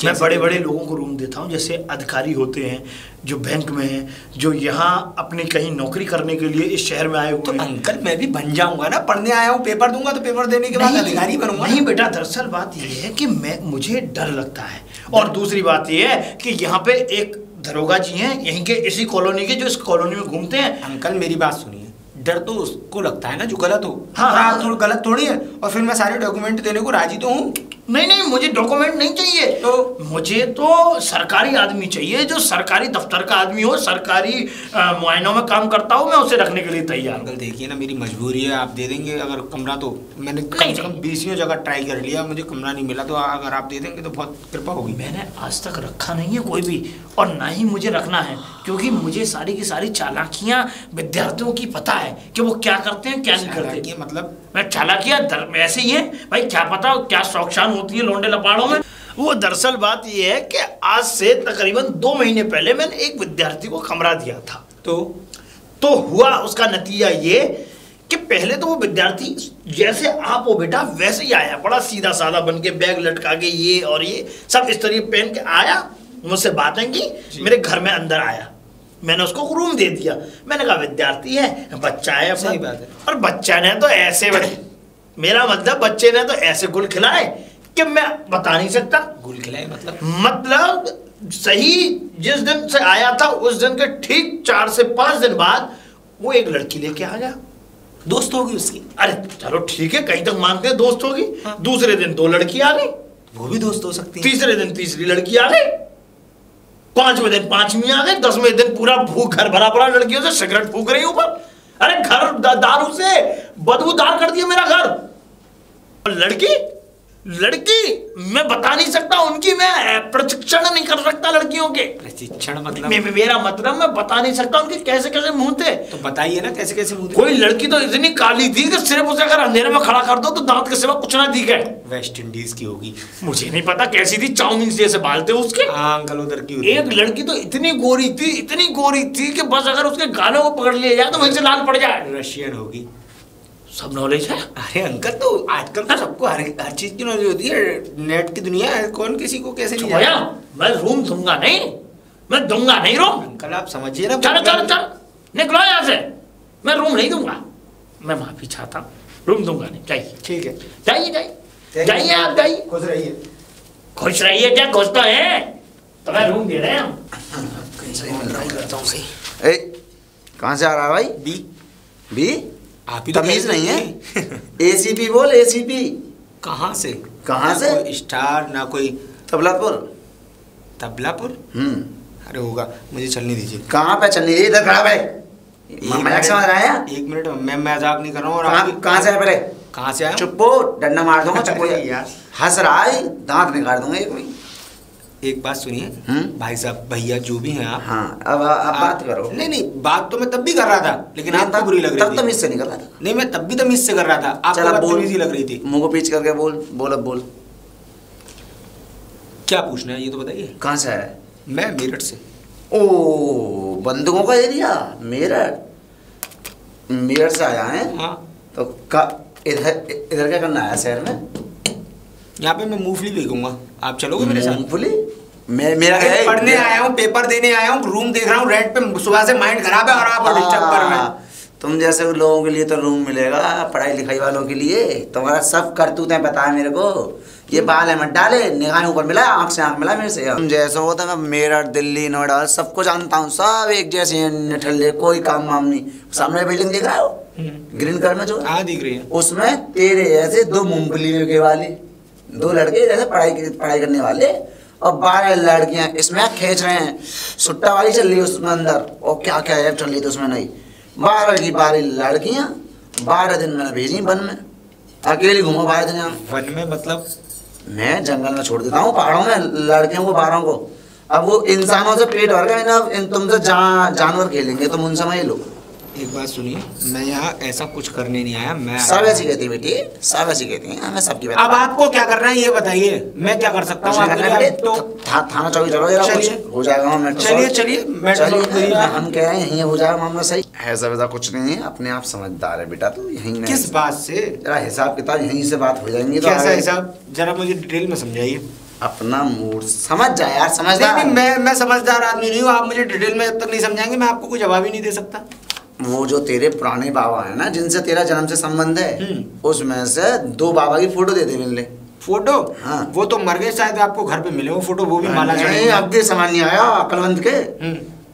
S2: मैं बड़े बड़े लोगों को रूम देता हूँ, जैसे अधिकारी होते हैं जो बैंक में हैं, जो यहाँ अपनी कहीं नौकरी करने के लिए इस शहर में आए हुए।
S4: तो अंकल मैं भी बन जाऊंगा ना, पढ़ने आया हूँ, पेपर दूंगा तो पेपर देने के बाद अधिकारी बनूंगा।
S2: नहीं बेटा, दरअसल बात यह है कि मुझे डर लगता है, और दूसरी बात यह है कि यहाँ पे एक दरोगा जी हैं यहीं के, इसी कॉलोनी के, जो इस कॉलोनी में घूमते हैं।
S4: अंकल मेरी बात सुनिए, डर तो उसको लगता है ना जो गलत हो।
S2: हाँ
S4: थोड़ा गलत थोड़ी है, और फिर मैं सारे डॉक्यूमेंट देने को राजी तो हूँ।
S2: नहीं मुझे डॉक्यूमेंट नहीं चाहिए, तो मुझे तो सरकारी आदमी चाहिए, जो सरकारी दफ्तर का आदमी हो, सरकारी मुआयनों में काम करता हो, मैं उसे रखने के लिए तैयार।
S4: अंकल देखिए ना, मेरी मजबूरी है, आप दे देंगे अगर कमरा? तो मैंने कम से कम 20 जगह ट्राई कर लिया, मुझे कमरा नहीं मिला, तो अगर आप दे देंगे तो बहुत कृपा होगी।
S2: मैंने आज तक रखा नहीं है कोई भी, और ना ही मुझे रखना है, क्योंकि मुझे सारी की सारी चालाकियां विद्यार्थियों की पता है कि वो क्या करते हैं क्या नहीं करते।
S4: मतलब
S2: मैं चालाकियां ऐसे ही है भाई, क्या पता क्या शौकशान होती है लौंडे लपाड़ों में। वो दरअसल बात ये है कि आज से तकरीबन 2 महीने पहले मैंने एक विद्यार्थी को कमरा दिया था, तो हुआ उसका नतीजा ये कि पहले तो वो विद्यार्थी जैसे आप हो बेटा वैसे ही आया, बड़ा सीधा साधा बन के, बैग लटका के, ये और ये सब इस तरह पहन के आया, मुझसे बातें की, मेरे घर में अंदर आया, मैंने उसको रूम दे दिया। मैंने कहा विद्यार्थी है, बच्चा है,
S4: सही बात है।
S2: और बच्चा ने तो ऐसे मेरा मतलब बच्चे ने तो ऐसे गुल खिलाए कि मैं बता नहीं सकता।
S4: गुल खिलाए
S2: मतलब सही जिस दिन से आया था उस दिन के ठीक 4 से 5 दिन बाद वो एक लड़की लेके आ गया।
S4: दोस्त होगी उसकी?
S2: अरे चलो ठीक है, कहीं तक मानते हैं दोस्त होगी। हाँ। दूसरे दिन 2 लड़की आ गई,
S4: वो भी दोस्त हो सकती है।
S2: तीसरे दिन तीसरी लड़की आ गई, 5वें दिन 5वीं आ गई, 10वें दिन पूरा घर भरा पड़ा लड़कियों से, सिगरेट फूक रही ऊपर। अरे घर दारू से बदबूदार कर दिया मेरा घर। लड़की मैं बता नहीं सकता, उनकी मैं प्रशिक्षण नहीं कर सकता लड़कियों के।
S4: प्रशिक्षण मतलब?
S2: मेरा मतलब मैं बता नहीं सकता उनके कैसे कैसे मुंह थे।
S4: तो बताइए ना कैसे कैसे मुंह थे।
S2: कोई लड़की तो इतनी काली थी कि सिर्फ उसे अगर अंधेरे में खड़ा कर दो तो दांत के सिवा कुछ ना दिखे।
S4: वेस्ट इंडीज की होगी,
S2: मुझे नहीं पता कैसी थी, चाउमीन जैसे बाल थे उसके।
S4: अंकल उधर की
S2: एक लड़की तो इतनी गोरी थी कि बस अगर उसके गालों को पकड़ लिया जाए तो वहीं से लाल पड़ जाए।
S4: रशियन होगी।
S2: सब नॉलेज है।
S4: अरे अंकल तो आजकल तो सबको हर चीज की नॉलेज होती है, नेट की दुनिया है, कौन किसी को कैसे नहीं
S2: जाएगा। मैं रूम दूंगा नहीं, मैं दूंगा नहीं रूम।
S4: अंकल आप समझिए ना।
S2: चल निकलो यहाँ से, मैं रूम नहीं दूंगा, मैं माफी चाहता हूँ, रूम दूंगा नहीं। चाहिए? ठीक है, जाइए आप जाइए। खुश रहिए क्या, खुश तो है तो मैं रूम दे रहे हैं हम।
S1: कहाँ से आ रहा है भाई? बी
S4: आप ही तो
S1: तमीज नहीं है। ACP बोल, ACP।
S4: कहाँ से?
S1: कोई
S4: स्टार ना कोई
S1: तबलापुर।
S4: अरे होगा, मुझे चलने दीजिए।
S1: कहाँ पे चलने दीजिए? इधर खड़ा भाई, मजाक समझ रहा है?
S4: 1 मिनट, मैं मजाक नहीं कर रहा हूँ। और
S1: कहाँ से आए पहले?
S4: कहाँ से आया?
S1: चुप्पो, डंडा मार दूंगा। चुप्पो
S4: यार,
S1: हंस रहा है, दांत निकाल दूंगा एक में।
S4: एक बात सुनिए भाई साहब, भैया जो भी हैं आप।
S1: हाँ, अब बात करो।
S4: नहीं नहीं, बात तो मैं तब भी कर रहा था, लेकिन आपको बुरी लग रही थी।
S1: तब तमीज से नहीं कर रहा था।
S4: नहीं, मैं तब भी तमीज से कर रहा था, आपको बदतमीजी लग रही थी।
S1: मुंह को पीछ करके बोल अब बोल।
S4: क्या पूछना है ये तो बताइए।
S1: कहाँ से है?
S4: मैं मेरठ से।
S1: ओ, बंदूकों का एरिया मेरठ से आया है।
S4: हाँ।
S1: तो इधर क्या करना आया शहर में?
S4: यहाँ पे मैं मूंगफली बेचूंगा, आप चलोगे मेरे साथ?
S1: मूंगफली? मेरा
S4: पढ़ने आया हूँ, पेपर देने आया हूँ, रूम देख रहा हूँ रेंट पे, सुबह से माइंड खराब है और आप डिस्टर्ब कर रहे हैं।
S1: तुम जैसे लोगों के लिए तो रूम मिलेगा, पढ़ाई लिखाई वालों के लिए। तुम्हारा सब करतूतें पता है मेरे को। ये बाल है मत डाले, निगाहें ऊपर मिला, आंख से आंख मिला मेरे से। तुम जैसा होता मैं मेरठ, दिल्ली, नोएडा सबको जानता हूँ, सब एक जैसे निठल्ले, कोई काम वाम नहीं। सामने बिल्डिंग दिख रहा हो ग्रीन कलर में जो?
S4: हाँ दिख रही है।
S1: उसमें तेरे जैसे 2 मूंगफली के वाले 2 लड़के जैसे पढ़ाई करने वाले और 12 लड़कियां इसमें खींच रहे हैं। सुट्टा वाली चल रही है उसमें अंदर, और क्या क्या ऐप चल रही थी उसमें। नहीं, 12 की 12 लड़कियां 12 दिन मैंने भेजी वन में, अकेली घूमो 12 दिन। यहाँ
S4: वन में मतलब?
S1: मैं जंगल में छोड़ देता हूँ, पहाड़ों में लड़कियों को 12 को। अब वो इंसानों से पेट भर गया, तुमसे जानवर खेलेंगे, तुम उनसे समझ लो।
S4: एक बात सुनिए, मैं यहाँ ऐसा कुछ करने नहीं आया। मैं
S1: सब ऐसी कहती है बेटी, सब ऐसी कहती है, मैं सबकी बात।
S4: अब आपको क्या करना है ये बताइए, मैं क्या कर सकता हूँ आपके लिए? तो
S1: थाना चौकी चलो जरा, कुछ हो जाएगा मामला।
S4: चलिए
S1: हम कह रहे हैं यहीं हो जाएगा मामला सही। ऐसा वैसा कुछ नहीं है, अपने आप समझदार है बेटा तू। यहीं
S4: किस बात से?
S1: जरा हिसाब किताब यहीं से बात हो जाएंगी। तो
S4: कैसा हिसाब, जरा मुझे डिटेल में समझाइए।
S1: अपना मूड समझ जाए यार, समझदार।
S4: मैं समझदार आदमी नहीं हूँ, आप मुझे डिटेल में जब तक नहीं समझाएंगे मैं आपको कोई जवाब ही नहीं दे सकता।
S1: वो जो तेरे पुराने बाबा है ना, जिनसे तेरा जन्म से संबंध है, उसमें से 2 बाबा की फोटो दे दे मिल ले।
S4: फोटो?
S1: हाँ।
S4: वो तो मर गए, शायद आपको घर पे मिले वो फोटो, वो भी माला
S1: नहीं, अब के सामान नहीं आया अकलवंत के।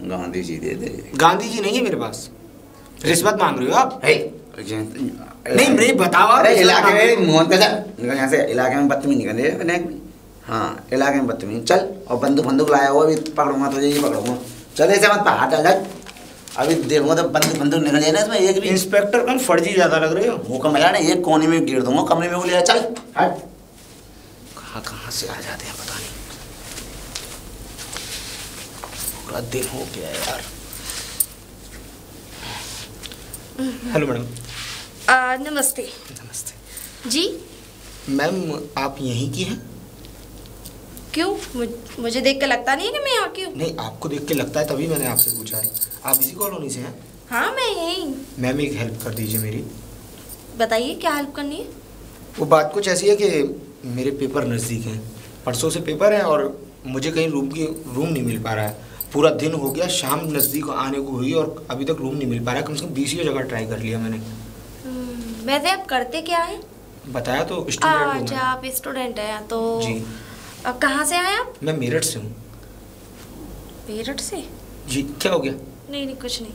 S1: गांधी जी दे दे।
S4: गांधी जी नहीं है मेरे पास, रिश्वत मांग रहे हो आप? नहीं नहीं बताओ।
S1: अरे इलाके में मोहन का निकल यहाँ से, इलाके में बदतमीजी करने में। हाँ, इलाके में बदतमीजी। चल, और बंदूक लाया हुआ भी पकड़ूंगा तुझे, ये पकड़ूंगा। चल ऐसे मत हाथ डाल, अभी देखूंगा तो बंदूक निकल जाए ना इसमें एक भी।
S4: इंस्पेक्टर कम फर्जी ज्यादा लग रहे हो।
S1: वो कम मिला ना, एक कोने में गिर दूंगा, कमरे में वो ले। चल हट।
S4: कहाँ से आ जाते हैं पता नहीं, पूरा दिन हो गया यार। Hello madam.
S3: नमस्ते।
S4: नमस्ते
S3: जी
S4: मैम, आप यहीं की हैं?
S3: क्यों? मुझे देख के लगता नहीं है कि मैं यहाँ की हूँ।
S4: नहीं, आपको देख के लगता है, तभी मैंने आपसे पूछा है। आप इसी कॉलोनी से हैं?
S3: हाँ, मैं यहीं।
S4: मैम एक हेल्प कर दीजिए मेरी।
S3: बताइए क्या हेल्प करनी है।
S4: वो बात कुछ ऐसी है कि मेरे पेपर नज़दीक हैं, परसों से पेपर हैं और मुझे कहीं रूम नहीं मिल पा रहा है। पूरा दिन हो गया, शाम नज़दीक आने को हुई और अभी तक रूम नहीं मिल पा रहा है। कम से कम 20 जगह ट्राई कर लिया मैंने।
S3: वैसे आप करते क्या है?
S4: बताया तो, स्टूडेंट हूँ।
S3: अच्छा, आप स्टूडेंट हैं तो
S4: जी।
S3: अब कहाँ से आए आप?
S4: मैं मेरठ से हूँ।
S3: मेरठ से?
S4: जी, क्या हो गया?
S3: नहीं कुछ नहीं।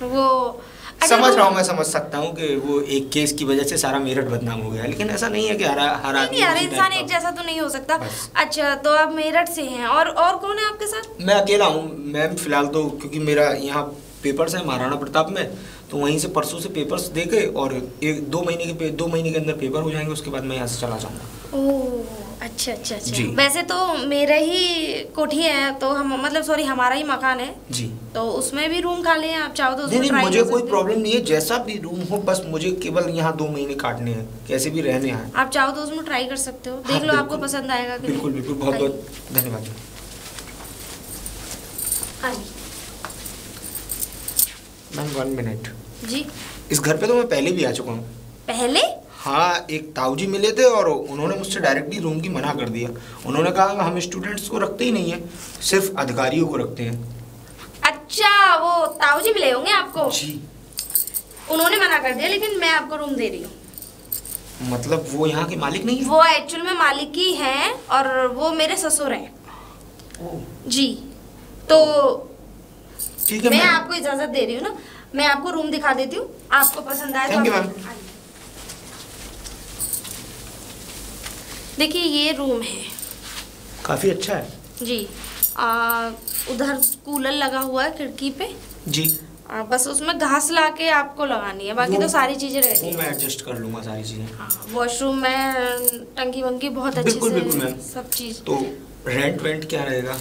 S3: वो
S4: समझ रहा हूँ, मैं समझ सकता हूँ कि वो एक केस की वजह से सारा मेरठ बदनाम हो गया, लेकिन ऐसा नहीं है कि हर आदमी
S3: हर इंसान एक जैसा तो नहीं हो सकता। अच्छा, तो आप मेरठ से हैं और कौन है आपके साथ?
S4: मैं अकेला हूँ मैम फिलहाल तो, क्योंकि मेरा यहाँ पेपर्स हैं महाराणा प्रताप में, तो वहीं से परसों से पेपर्स दे के और 2 महीने के अंदर पेपर हो जाएंगे, उसके बाद मैं यहाँ से चला जाऊँगा।
S3: ओह अच्छा।
S4: जी।
S3: वैसे तो मेरा ही कोठी है, तो हम मतलब सॉरी हमारा ही मकान है
S4: जी,
S3: तो उसमें भी रूम खाली है, आप चाहो तो उसमें
S4: नहीं
S3: ट्राई
S4: मुझे
S3: कर
S4: कोई
S3: सकते
S4: प्रॉब्लम नहीं है, जैसा भी रूम हो, बस मुझे केवल यहाँ 2 महीने काटने हैं, कैसे भी रहने हैं।
S3: आप चाहो तो उसमें ट्राई कर सकते हो, देख लो आपको पसंद आएगा कि
S4: बिल्कुल बिल्कुल, बहुत बहुत धन्यवाद। मैम 1 मिनट
S3: जी।
S4: इस घर पे तो मैं पहले भी आ चुका हूँ।
S3: पहले?
S4: हाँ, एक ताऊ जी मिले थे और उन्होंने मुझसे डायरेक्टली रूम की मना कर दिया। उन्होंने कहा हम स्टूडेंट्स को रखते ही नहीं है, सिर्फ अधिकारियों को रखते हैं।
S3: अच्छा, वो ताऊ जी मिले होंगे आपको?
S4: जी।
S3: उन्होंने मना कर दिया, लेकिन मैं आपको रूम दे रही हूँ।
S4: मतलब वो यहाँ के मालिक नहीं है?
S3: वो एक्चुअल में मालिक ही हैं और वो मेरे ससुर हैं। जी, तो
S4: ठीक है,
S3: मैं आपको इजाजत दे रही हूँ ना, मैं आपको रूम दिखा देती हूँ, आपको पसंद आए
S4: थैंक यू मैम।
S3: देखिए ये रूम है,
S4: काफी अच्छा है
S3: जी। उधर कूलर लगा हुआ है खिड़की पे
S4: जी।
S3: बस उसमें घास लाके आपको लगानी है, बाकी तो सारी चीजें रहती
S4: हैं। मैं एडजस्ट कर लूंगा सारी चीजें।
S3: हाँ, वॉशरूम में टंकी वंकी बहुत अच्छे से,
S4: बिल्कुल मैम,
S3: सब चीज।
S4: तो रेंट वेंट क्या रहेगा?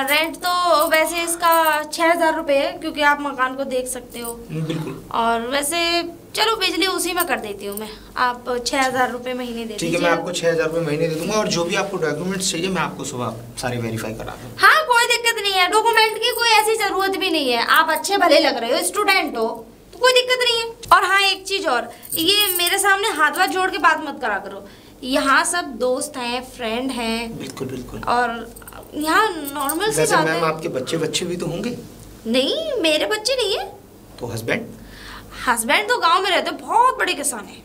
S3: रेंट तो वैसे इसका 6,000 रुपये है, क्योंकि आप मकान को देख सकते हो।
S4: बिल्कुल।
S3: और वैसे चलो बिजली उसी में कर देती हूँ मैं, आप 6,000 रुपये महीने दे दीजिए।
S4: ठीक है, मैं आपको 6,000 रुपये महीने दे दूंगा, और जो भी आपको डॉक्यूमेंट्स चाहिए मैं आपको सुबह सारे वेरीफाई करा दूँ।
S3: हाँ कोई दिक्कत नहीं है, डॉक्यूमेंट की कोई ऐसी जरूरत भी नहीं है, आप अच्छे भले लग रहे हो, स्टूडेंट हो तो कोई दिक्कत नहीं है। और हाँ एक चीज और, ये मेरे सामने हाथ वाथ जोड़ के बात मत करा करो, यहाँ सब दोस्त हैं, फ्रेंड हैं।
S4: बिल्कुल बिल्कुल।
S3: और यहाँ नॉर्मल सी बात है।
S4: मैम आपके बच्चे भी तो होंगे?
S3: नहीं मेरे बच्चे नहीं है।
S4: तो हस्बैंड?
S3: हस्बैंड तो गांव में रहते, बहुत बड़े किसान हैं।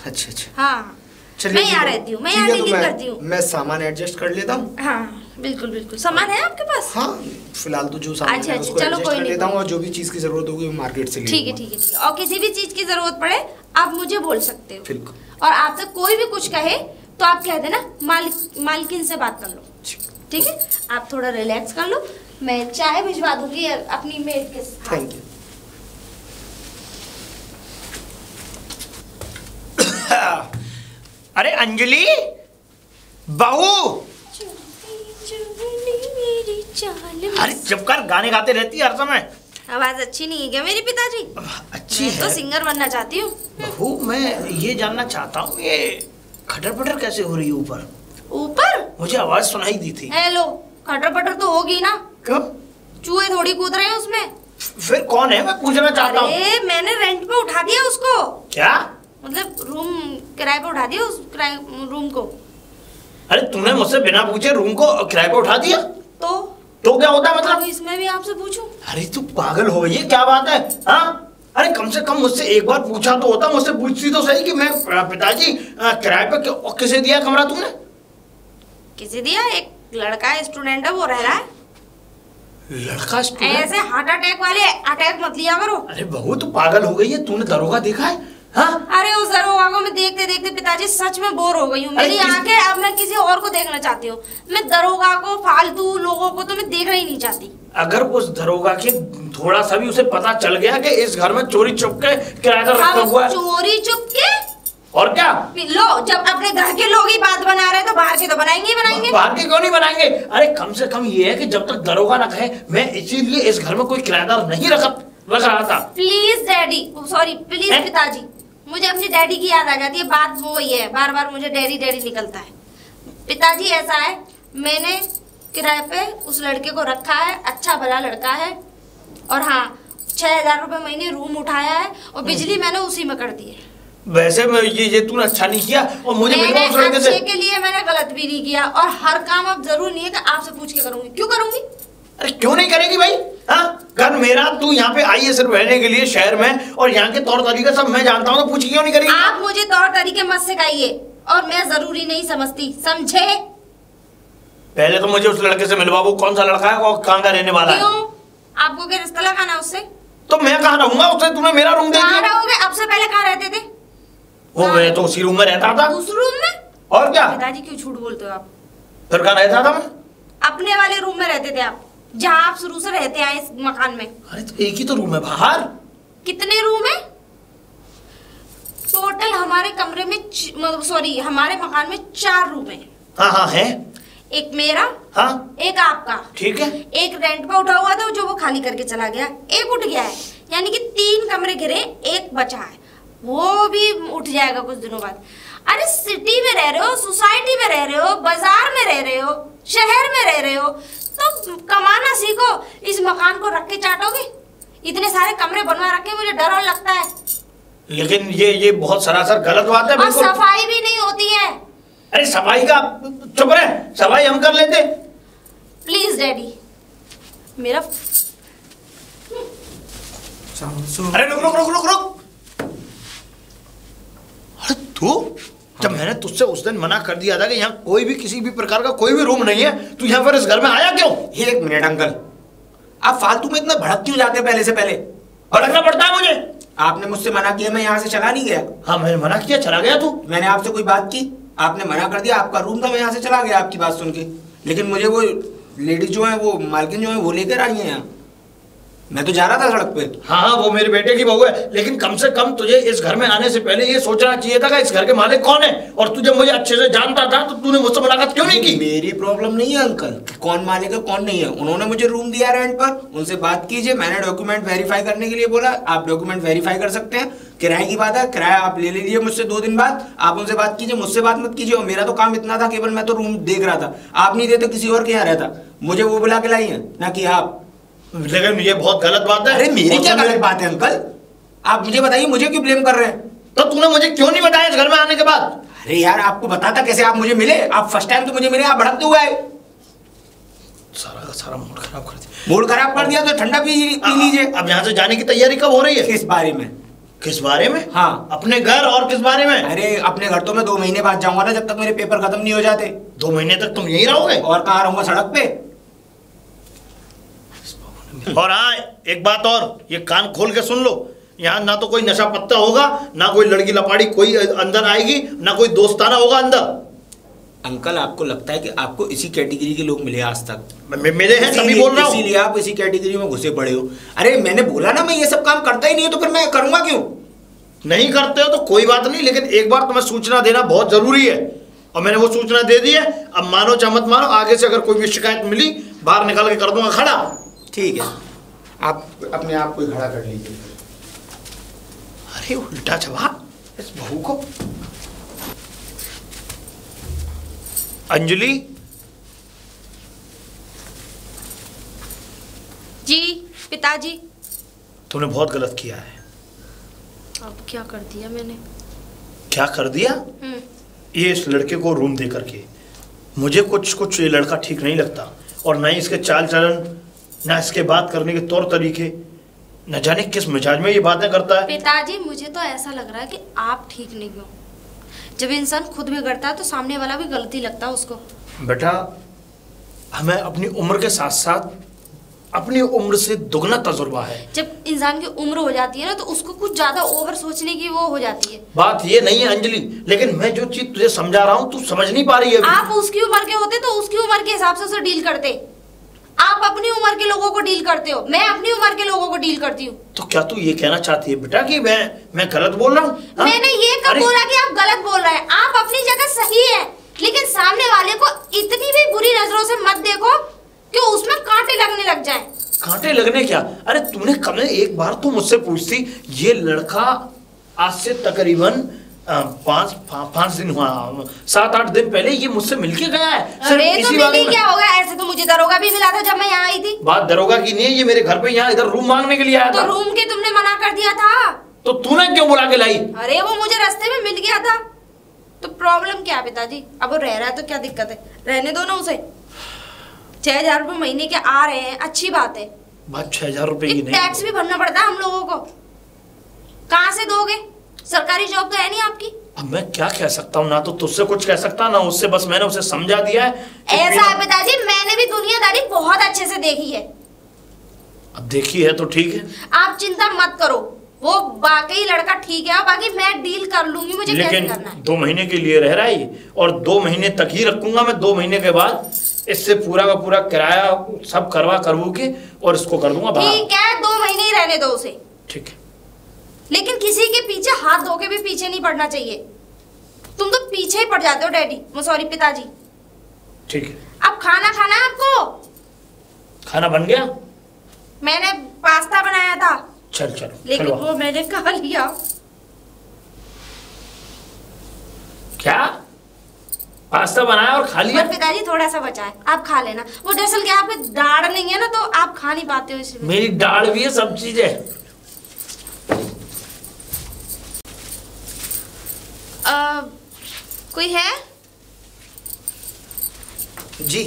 S4: अच्छा अच्छा।
S3: हाँ मैं यहाँ रहती हूँ, मैं यहाँ डीलिंग करती हूँ।
S4: मैं सामान एडजस्ट कर लेता हूँ।
S3: हाँ बिल्कुल बिल्कुल, सामान है आपके पास?
S4: हाँ फिलहाल तो जो सामान
S3: अच्छा,
S4: है उसको
S3: चलो
S4: एडजस्ट
S3: कोई
S4: कर
S3: नहीं,
S4: लेता हूँ, और जो भी चीज़ की जरूरत होगी वो मार्केट से ले
S3: ठीक है ठीक है ठीक है। और किसी भी चीज की जरूरत पड़े आप मुझे बोल सकते हो।
S4: बिल्कुल।
S3: और आपसे कोई भी कुछ कहे तो आप कह देना मालकिन से बात कर लो, ठीक है? आप थोड़ा रिलैक्स कर लो, मैं चाय भिजवा दूंगी अपनी मेड के साथ।
S4: Thank you.
S2: अरे अंजलि बहू, अरे चुप कर, गाने गाते रहती है हर समय।
S3: आवाज अच्छी नहीं है क्या मेरी पिताजी?
S2: अच्छी
S3: मैं
S2: है
S3: तो सिंगर बनना चाहती हूँ।
S2: बहू, मैं ये जानना चाहता हूँ ये खटर पटर कैसे हो रही है ऊपर?
S3: ऊपर
S2: मुझे आवाज सुनाई दी थी।
S3: हेलो, खटर पटर तो होगी ना,
S2: क्यों?
S3: चूहे थोड़ी कूद रहे हैं उसमें।
S2: फिर कौन है, मैं पूछना चाहता हूँ।
S3: अरे मैंने रेंट पे उठा दिया उसको।
S2: क्या
S3: मतलब रूम किराए पे उठा दिया, उस किराए रूम को।
S2: अरे तूने मुझसे बिना पूछे रूम को किराए पे उठा दिया?
S3: तो
S2: क्या होता है मतलब?
S3: अब इसमें भी आपसे पूछूं?
S2: अरे तू पागल हो गई है, क्या बात है? हाँ अरे कम से कम मुझसे एक बार पूछा तो होता, मुझसे पूछती तो सही कि मैं पिताजी किराए पे किसे दिया कमरा तुमने?
S3: किसे दिया? एक लड़का है, स्टूडेंट है, वो रह रहा है।
S2: लड़का स्टूडेंट?
S3: ऐसे हार्ट अटैक वाले अटैक मत लिया करो।
S2: अरे बहू तू पागल हो गई है, तूने दरोगा देखा है? हाँ?
S3: अरे उस दरोगा को मैं देखते देखते पिताजी सच में बोर हो गई हूँ। मेरी आंखें अब मैं किसी और को देखना चाहती हूँ। मैं दरोगा को, फालतू लोगों को तो मैं देखना ही नहीं चाहती।
S2: अगर उस दरोगा के थोड़ा सा भी उसे पता चल गया कि इस घर में चोरी चुप के किराएदार रखा हुआ है।
S3: चोरी चुप के?
S2: और क्या?
S3: लो, जब अपने घर के लोग ही बात बना रहे हैं तो बाहर के तो बनाएंगे ही बनाएंगे।
S2: बाहर के क्यों नहीं बनाएंगे? अरे कम से कम ये है कि जब तक दरोगा ना कहे, मैं इसीलिए इस घर में कोई किराएदार नहीं रख रहा था।
S3: प्लीज डैडी, सॉरी प्लीज पिताजी, मुझे अपनी डैडी की याद आ जाती है। बात वो ही है, बार बार मुझे डैडी डैडी निकलता है। पिताजी ऐसा है, मैंने किराए पे उस लड़के को रखा है, अच्छा भला लड़का है। और हाँ 6,000 रुपये महीने रूम उठाया है, और बिजली मैंने उसी में कर दी है।
S2: वैसे ये तूने अच्छा नहीं किया, और मुझे
S3: मैंने अच्छे के लिए मैंने गलत भी नहीं किया। और हर काम अब जरूर नहीं है कि आपसे पूछ के करूंगी। क्यों करूंगी?
S2: अरे क्यों नहीं करेगी भाई? हाँ घर मेरा, तू यहाँ पे आई है सिर्फ रहने के लिए शहर में, और यहाँ के तौर तरीके सब मैं जानता हूँ, तो पूछ क्यों नहीं करेगी?
S3: आप मुझे तौर तरीके मत सिखाइए, और मैं जरूरी नहीं समझती, समझे?
S2: पहले तो मुझे उस लड़के से मिलवा, वो कौन सा लड़का है और कहाँ का रहने वाला है?
S3: क्यों? आपको क्या रिश्ता लगाना उससे?
S2: तो मैं कहाँ रहूंगा उससे? तूने मेरा रूम दे दिया।
S3: कहाँ रहोगे? अब से पहले कहाँ रहते थे?
S2: वो मैं तो उसी रूम में रहता था।
S3: उस रूम में?
S2: और क्या?
S3: पिताजी क्यों झूठ बोलते हो आप?
S2: फिर कहाँ रहता था मैं?
S3: अपने वाले रूम में रहते थे आप, जहाँ आप शुरू से रहते आए इस मकान में।
S2: अरे तो एक ही तो रूम है बाहर।
S3: कितने रूम है टोटल? हमारे कमरे में सॉरी हमारे मकान में 4 रूम है।
S2: हाँ हाँ है।
S3: एक मेरा,
S2: हाँ
S3: एक आपका,
S2: ठीक है,
S3: एक रेंट पे उठा हुआ था जो वो खाली करके चला गया, एक उठ गया है, यानी कि 3 कमरे गिरे, एक बचा है, वो भी उठ जाएगा कुछ दिनों बाद। अरे सिटी में रह रहे हो, सोसाइटी में रह रहे हो, बाजार में रह रहे हो, शहर में रह रहे हो, तो कमाना सीखो। इस मकान को रख के चाटोगे? इतने सारे कमरे बनवा रखे, मुझे डर और लगता है।
S2: लेकिन ये बहुत सरासर गलत बात है।
S3: और सफाई भी नहीं होती है।
S2: अरे सफाई का चुप रहे, सफाई हम कर लेते।
S3: प्लीज डैडी मेरा।
S2: अरे रुक रुक रुक रुक रुक। अरे तू, जब मैंने तुझसे उस दिन मना कर दिया था कि यहाँ कोई भी किसी भी प्रकार का कोई भी रूम नहीं है, तू यहाँ पर इस घर में आया क्यों?
S4: 1 मिनट अंकल, आप फालतू में इतना भड़क क्यों जाते हैं? पहले से पहले
S2: भड़कना पड़ता है मुझे?
S4: आपने मुझसे मना किया, मैं यहाँ से चला नहीं गया।
S2: हाँ मैंने मना किया, चला गया तू?
S4: मैंने आपसे कोई बात की? आपने मना कर दिया, आपका रूम था, मैं यहाँ से चला गया आपकी बात सुन के। लेकिन मुझे वो लेडीज जो है, वो मालकिन जो है, वो लेकर आई है यहाँ। मैं तो जा रहा था सड़क पे।
S2: हाँ वो मेरे बेटे की बहू है, लेकिन कम से कम तुझे इस घर में आने से पहले ये सोचना चाहिए था कि इस घर के मालिक कौन है। और तू जब मुझे अच्छे से जानता था तो तूने मुझसे मुलाकात क्यों नहीं नहीं की?
S4: मेरी प्रॉब्लम नहीं है अंकल कि कौन मालिक है कौन नहीं है। उन्होंने मुझे रूम दिया रेंट पर, उनसे बात कीजिए। मैंने डॉक्यूमेंट वेरीफाई करने के लिए बोला, आप डॉक्यूमेंट वेरीफाई कर सकते हैं। किराए की बात है, किराया आप ले लीजिए मुझसे 2 दिन बाद, आप उनसे बात कीजिए, मुझसे बात मत कीजिए। और मेरा तो काम इतना था, केवल मैं तो रूम देख रहा था। आप नहीं देते किसी और के यहाँ रहता, मुझे वो बुला के लाई है ना कि आप।
S2: लेकिन ये बहुत गलत बात है।
S4: अरे मेरी क्या गलत बात है अंकल, आप मुझे बताइए, मुझे क्यों ब्लेम कर रहे हैं?
S2: तो तूने मुझे क्यों नहीं बताया इस घर में आने के बाद?
S4: अरे यार आपको बताता कैसे, आप मुझे मिले, आप फर्स्ट टाइम तो मुझे मिले, आप भड़कते हुए आए।
S2: सारा का सारा मूड खराब कर दिया।
S4: मूड खराब कर दिया तो ठंडा पी लीजिए।
S2: अब यहाँ से जाने की तैयारी कब हो रही है?
S4: किस बारे में?
S2: किस बारे में?
S4: हाँ,
S2: अपने घर और किस बारे में?
S4: अरे अपने घर तो मैं 2 महीने बाद जाऊंगा ना, जब तक मेरे पेपर खत्म नहीं हो जाते।
S2: 2 महीने तक तुम यहीं रहोगे?
S4: और कहाँ रहूंगा, सड़क पे।
S2: और हाँ, एक बात और, ये कान खोल के सुन लो, यहाँ ना तो कोई नशा पत्ता होगा, ना कोई लड़की लपाड़ी कोई अंदर आएगी, ना कोई दोस्ताना होगा अंदर।
S4: अंकल आपको लगता है कि आपको इसी कैटेगरी के लोग मिले आज तक?
S2: मिले हैं तभी बोल रहा हूँ।
S4: इसीलिए आप इसी कैटेगरी में घुसे पड़े हो। अरे मैंने बोला ना, मैं ये सब काम करता ही नहीं हूँ, तो फिर मैं करूंगा क्यों?
S2: नहीं करते हो तो कोई बात नहीं, लेकिन एक बार तुम्हें सूचना देना बहुत जरूरी है, और मैंने वो सूचना दे दी है। अब मानो चाहे मत मानो, आगे से अगर कोई भी शिकायत मिली, बाहर निकाल के कर दूंगा खड़ा।
S4: ठीक है, आप अपने आप को खड़ा कर लीजिए।
S2: अरे उल्टा जवाब इस बहू को। अंजलि
S3: जी पिताजी।
S2: तुमने बहुत गलत किया है।
S3: अब क्या कर दिया मैंने?
S2: क्या कर दिया? ये इस लड़के को रूम दे करके, मुझे कुछ ये लड़का ठीक नहीं लगता, और ना ही इसके चाल चलन, ना इसके बात करने के तौर तरीके, न जाने किस मिजाज में ये बातें करता है।
S3: पिताजी मुझे तो ऐसा लग रहा है कि आप ठीक नहीं हो। जब इंसान खुद बिगड़ता है तो सामने वाला भी गलती लगता है उसको।
S2: बेटा, हमें अपनी उम्र के साथ साथ अपनी उम्र से दुगना तजुर्बा है।
S3: जब इंसान की उम्र हो जाती है ना, तो उसको कुछ ज्यादा ओवर सोचने की वो हो जाती है।
S2: बात ये नहीं है अंजलि, लेकिन मैं जो चीज तुझे समझा रहा हूँ तू समझ नहीं पा रही है।
S3: आप उसकी उम्र के होते तो उसकी उम्र के हिसाब से उसे डील करते। आप अपनी उम्र के लोगों को डील करते हो, मैं अपनी उम्र के लोगों को डील करती हूँ।
S2: तो क्या तू ये कहना चाहती है बेटा कि मैं गलत बोल रहा हूँ?
S3: मैंने ये कब बोला कि आप गलत बोल रहे हैं? आप अपनी जगह सही है, लेकिन सामने वाले को इतनी भी बुरी नजरों से मत देखो कि उसमें कांटे लगने लग जाएं।
S2: कांटे लगने क्या? अरे तूने कम एक बार तो मुझसे पूछती, ये लड़का आज से तकरीबन 5 दिन हुआ, 7-8 दिन पहले ये मुझसे मिलके गया है।
S3: अरे तो मिली क्या होगा? ऐसे तो मुझे दरोगा भी मिला था जब मैं यहाँ आई थी।
S2: बात दरोगा की नहीं है, ये मेरे घर पे यहाँ इधर रूम मांगने के लिए आया था।
S3: तो रूम के तुमने मना कर दिया था,
S2: तो तूने क्यों बुला के लाई?
S3: अरे वो मुझे रास्ते में मिल गया था। तो प्रॉब्लम क्या है पिताजी? अब वो रह रहा है तो क्या दिक्कत है, रहने दो ना उसे। 6,000 रुपए महीने के आ रहे हैं, अच्छी बात है।
S2: बात 6,000 रुपए की नहीं,
S3: टैक्स भी भरना पड़ता है हम लोगों को, कहाँ से दोगे? सरकारी जॉब तो है नहीं आपकी।
S2: अब मैं क्या कह सकता हूँ? ना तो तुझसे कुछ कह सकता ना उससे, बस मैंने उसे समझा दिया है।
S3: ऐसा है पिताजी, मैंने भी दुनियादारी बहुत अच्छे से देखी है।
S2: अब देखी है तो ठीक है,
S3: आप चिंता मत करो, वो वाकई लड़का ठीक है, बाकी मैं डील कर लूंगी। मुझे कैसे करना है?
S2: 2 महीने के लिए रह रहा है ये, और 2 महीने तक ही रखूंगा मैं। 2 महीने के बाद इससे पूरा का पूरा किराया सब करवा के और इसको कर दूंगा बाहर।
S3: ठीक है, 2 महीने ही रहने दो उसे।
S2: ठीक है,
S3: लेकिन किसी के पीछे हाथ धो के भी पीछे नहीं पड़ना चाहिए। तुम तो पीछे ही पड़ जाते हो डैडी, सॉरी पिताजी।
S2: ठीक है।
S3: अब खाना खाना है आपको?
S2: खाना बन गया?
S3: मैंने पास्ता बनाया था।
S2: चलो
S3: लेकिन वो मैंने खा लिया।
S2: क्या? पास्ता बनाया और खा लिया?
S3: पिताजी थोड़ा सा बचा है, आप खा लेना। वो दरअसल क्या, आपकी दाढ़ नहीं है ना, तो आप खा नहीं पाते हो इसलिए।
S2: मेरी दाढ़ भी है, सब चीज है।
S3: कोई है?
S4: जी।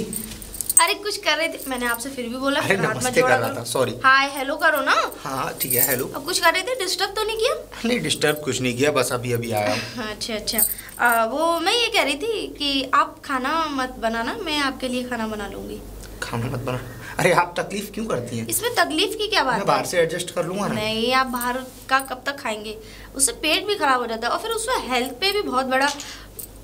S3: अरे कुछ कर रहे थे, मैंने आपसे फिर भी बोला।
S4: अरे नमस्ते कर रहा था, सॉरी।
S3: हाय हेलो करो ना।
S4: हाँ ठीक है, हेलो।
S3: अब कुछ कर रहे थे, डिस्टर्ब तो नहीं किया?
S4: नहीं डिस्टर्ब कुछ नहीं किया, बस अभी आया।
S3: अच्छा। वो मैं ये कह रही थी कि आप खाना मत बनाना, मैं आपके लिए खाना बना लूंगी।
S4: खाना मत बना? अरे आप तकलीफ क्यों करती हैं?
S3: इसमें तकलीफ की क्या बात है?
S4: मैं बाहर से एडजस्ट कर लूंगा ना।
S3: नहीं, आप बाहर का कब तक खाएंगे? उससे पेट भी खराब हो जाता है, और फिर उसमें हेल्थ पे भी बहुत बड़ा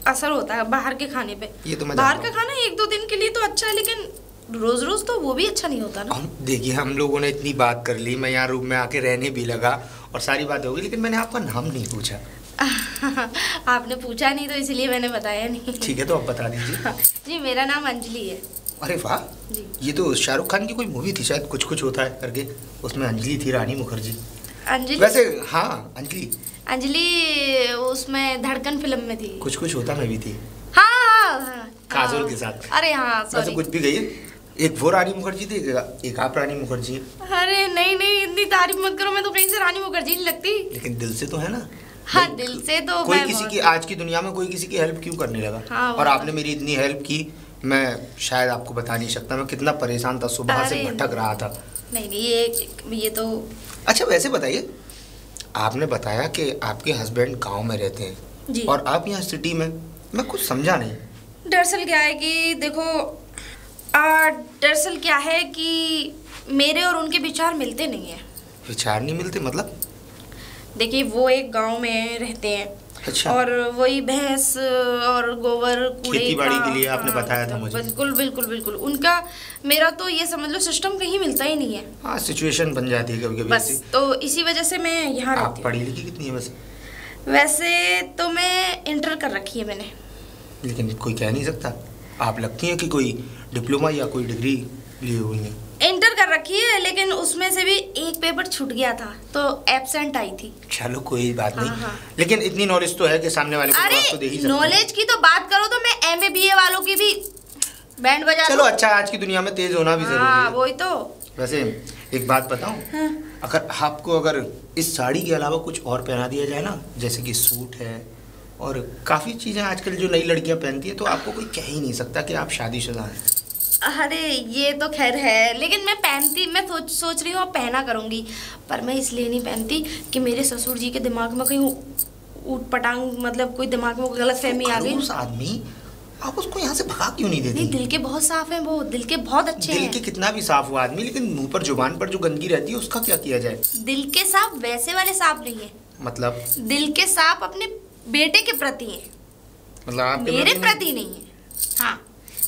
S3: असर होता है बाहर के खाने पे।
S4: ये तो मैं
S3: बाहर का खाना 1-2 दिन के लिए तो अच्छा है, लेकिन रोज रोज तो वो भी अच्छा नहीं होता ना।
S4: देखिए हम लोगों ने इतनी बात कर ली, मैं यहाँ रूम में आके रहने भी लगा और सारी बातें हो गई, लेकिन मैंने आपका नाम नहीं पूछा।
S3: आपने पूछा नहीं तो इसलिए मैंने बताया नहीं।
S4: ठीक है, तो आप बता दीजिए।
S3: जी मेरा नाम अंजलि है।
S4: अरे वाह,
S3: जी।
S4: ये तो शाहरुख खान की कोई मूवी थी शायद, कुछ कुछ होता है करके, उसमें अंजलि थी, रानी मुखर्जी।
S3: अंजलि?
S4: वैसे हाँ, अंजलि
S3: उसमें धड़कन फिल्म में थी।
S4: कुछ कुछ होता में भी थी।
S3: हाँ।
S4: काजोल के साथ।
S3: अरे हाँ
S4: वैसे कुछ भी गई, एक वो रानी मुखर्जी थी, एक आप रानी मुखर्जी।
S3: अरे नहीं हिंदी तारीफ मत करो, मैं तो कहीं से रानी मुखर्जी नहीं लगती।
S4: लेकिन दिल से तो है ना।
S3: हाँ दिल से तो
S4: कोई किसी की, आज की दुनिया में कोई किसी की हेल्प क्यों करने लगा।
S3: हाँ,
S4: और आपने मेरी इतनी हेल्प की, मैं शायद आपको बता नहीं सकता मैं कितना परेशान था, सुबह से भटक रहा था।
S3: नहीं ये तो।
S4: अच्छा वैसे बताइए, आपने बताया कि आपके हस्बैंड गांव में रहते हैं
S3: जी।
S4: और आप यहाँ सिटी में, मैं कुछ समझा नहीं।
S3: दरअसल क्या है कि देखो, दरअसल क्या है कि मेरे और उनके विचार मिलते नहीं है।
S4: विचार नहीं मिलते मतलब?
S3: देखिए वो एक गांव में रहते हैं।
S4: अच्छा।
S3: और वही भैंस और गोबर कूड़े
S4: खेती बाड़ी के लिए आपने बताया था मुझे।
S3: बिल्कुल उनका मेरा तो ये समझ लो सिस्टम कहीं मिलता ही नहीं है।
S4: हाँ, सिचुएशन बन जाती है कभी कभी।
S3: बस तो इसी वजह से मैं यहाँ रहती हूँ।
S4: आप पढ़ी लिखी कितनी है वैसे?
S3: वैसे तो मैं इंटर कर रखी है मैंने।
S4: लेकिन कोई कह नहीं सकता, आप लगती हैं कि कोई डिप्लोमा या कोई डिग्री लिए हुई हैं।
S3: इंटर कर रखी है, लेकिन उसमें से भी एक पेपर छूट गया था तो एब्सेंट आई थी।
S4: चलो कोई बात नहीं।
S3: हाँ।
S4: लेकिन इतनी नॉलेज तो है कि सामने वाले को जवाब तो दे ही सकते हैं।
S3: नॉलेज की तो बात करो तो मैं एमए बीए वालों की भी बैंड बजा।
S4: चलो अच्छा, आज की दुनिया में तेज होना भी जरूरी है।
S3: वही तो।
S4: वैसे एक बात बताऊं, अगर आपको इस साड़ी के अलावा कुछ और पहना दिया जाए ना, जैसे कि सूट है और काफ़ी चीज़ें आजकल जो नई लड़कियां पहनती हैं, तो आपको कोई कह ही नहीं सकता कि आप शादीशुदा हैं।
S3: अरे ये तो खैर है, लेकिन मैं सोच रही हूँ पहना करूँगी, पर मैं इसलिए नहीं पहनती कि मेरे ससुर जी के दिमाग में कहीं ऊट पटांग, मतलब कोई दिमाग में गलत फहमी आ गई।
S4: उस आदमी, आप उसको यहाँ से भगा क्यों नहीं देती?
S3: नहीं, दिल के बहुत साफ हैं वो, दिल के बहुत अच्छे हैं।
S4: दिल के कितना भी साफ हुआ आदमी, लेकिन मुंह पर जुबान पर जो गंदगी रहती है उसका क्या किया जाए?
S3: दिल के साफ वैसे वाले साफ नहीं है।
S4: मतलब?
S3: दिल के साफ अपने बेटे के प्रति है,
S4: मतलब आपके
S3: मेरे प्रति नहीं है। हाँ,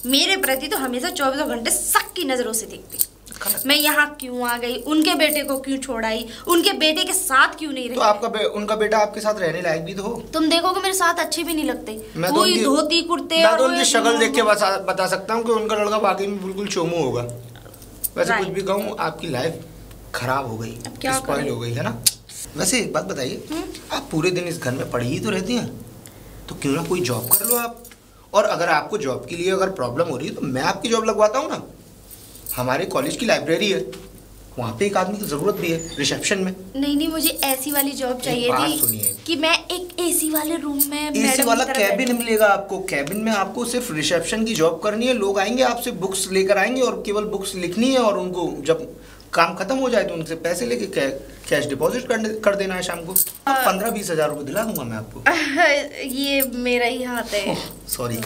S3: मेरे प्रति तो हमेशा 24 घंटे शक की नजरों से देखती। मैं यहाँ क्यों आ गई, उनके बेटे को क्यों छोड़ाई, उनके बेटे के साथ क्यों नहीं रही।
S4: तो उनका बेटा आपके साथ रहने लायक भी तो हो।
S3: तुम देखोगे मेरे साथ अच्छे भी नहीं लगते,
S4: कोई
S3: धोती कुर्ते।
S4: मैं तो उनकी शक्ल देख के बता सकता हूँ कि उनका लड़का वाकई में बिल्कुल चोमू होगा। वैसे कुछ भी कहूँ, आपकी लाइफ खराब हो गई, स्पॉइल हो गई है ना। वैसे एक बात बताइए, आप पूरे दिन इस घर में पड़ी ही तो रहती हैं, तो क्यों ना कोई जॉब कर लो आप। और अगर आपको जॉब के लिए अगर प्रॉब्लम हो रही है तो मैं आपकी जॉब लगवाता हूँ ना। हमारे कॉलेज की लाइब्रेरी है, वहाँ पे एक आदमी की जरूरत भी है, रिसेप्शन में।
S3: नहीं, मुझे ऐसी वाली जॉब चाहिए थी कि मैं एक एसी वाले रूम में,
S4: एसी वाला कैबिन मिलेगा आपको। कैबिन में आपको सिर्फ रिसेप्शन की जॉब करनी है। लोग आएंगे, आपसे बुक्स लेकर आएंगे और केवल बुक्स लिखनी है, और उनको जब काम खत्म हो जाए तो उनसे पैसे लेके कैश डिपॉजिट कर देना है शाम को। 15-20 हज़ार रुपये दिला दूंगा मैं आपको।
S3: ये मेरा ही हाथ है।
S4: सॉरी,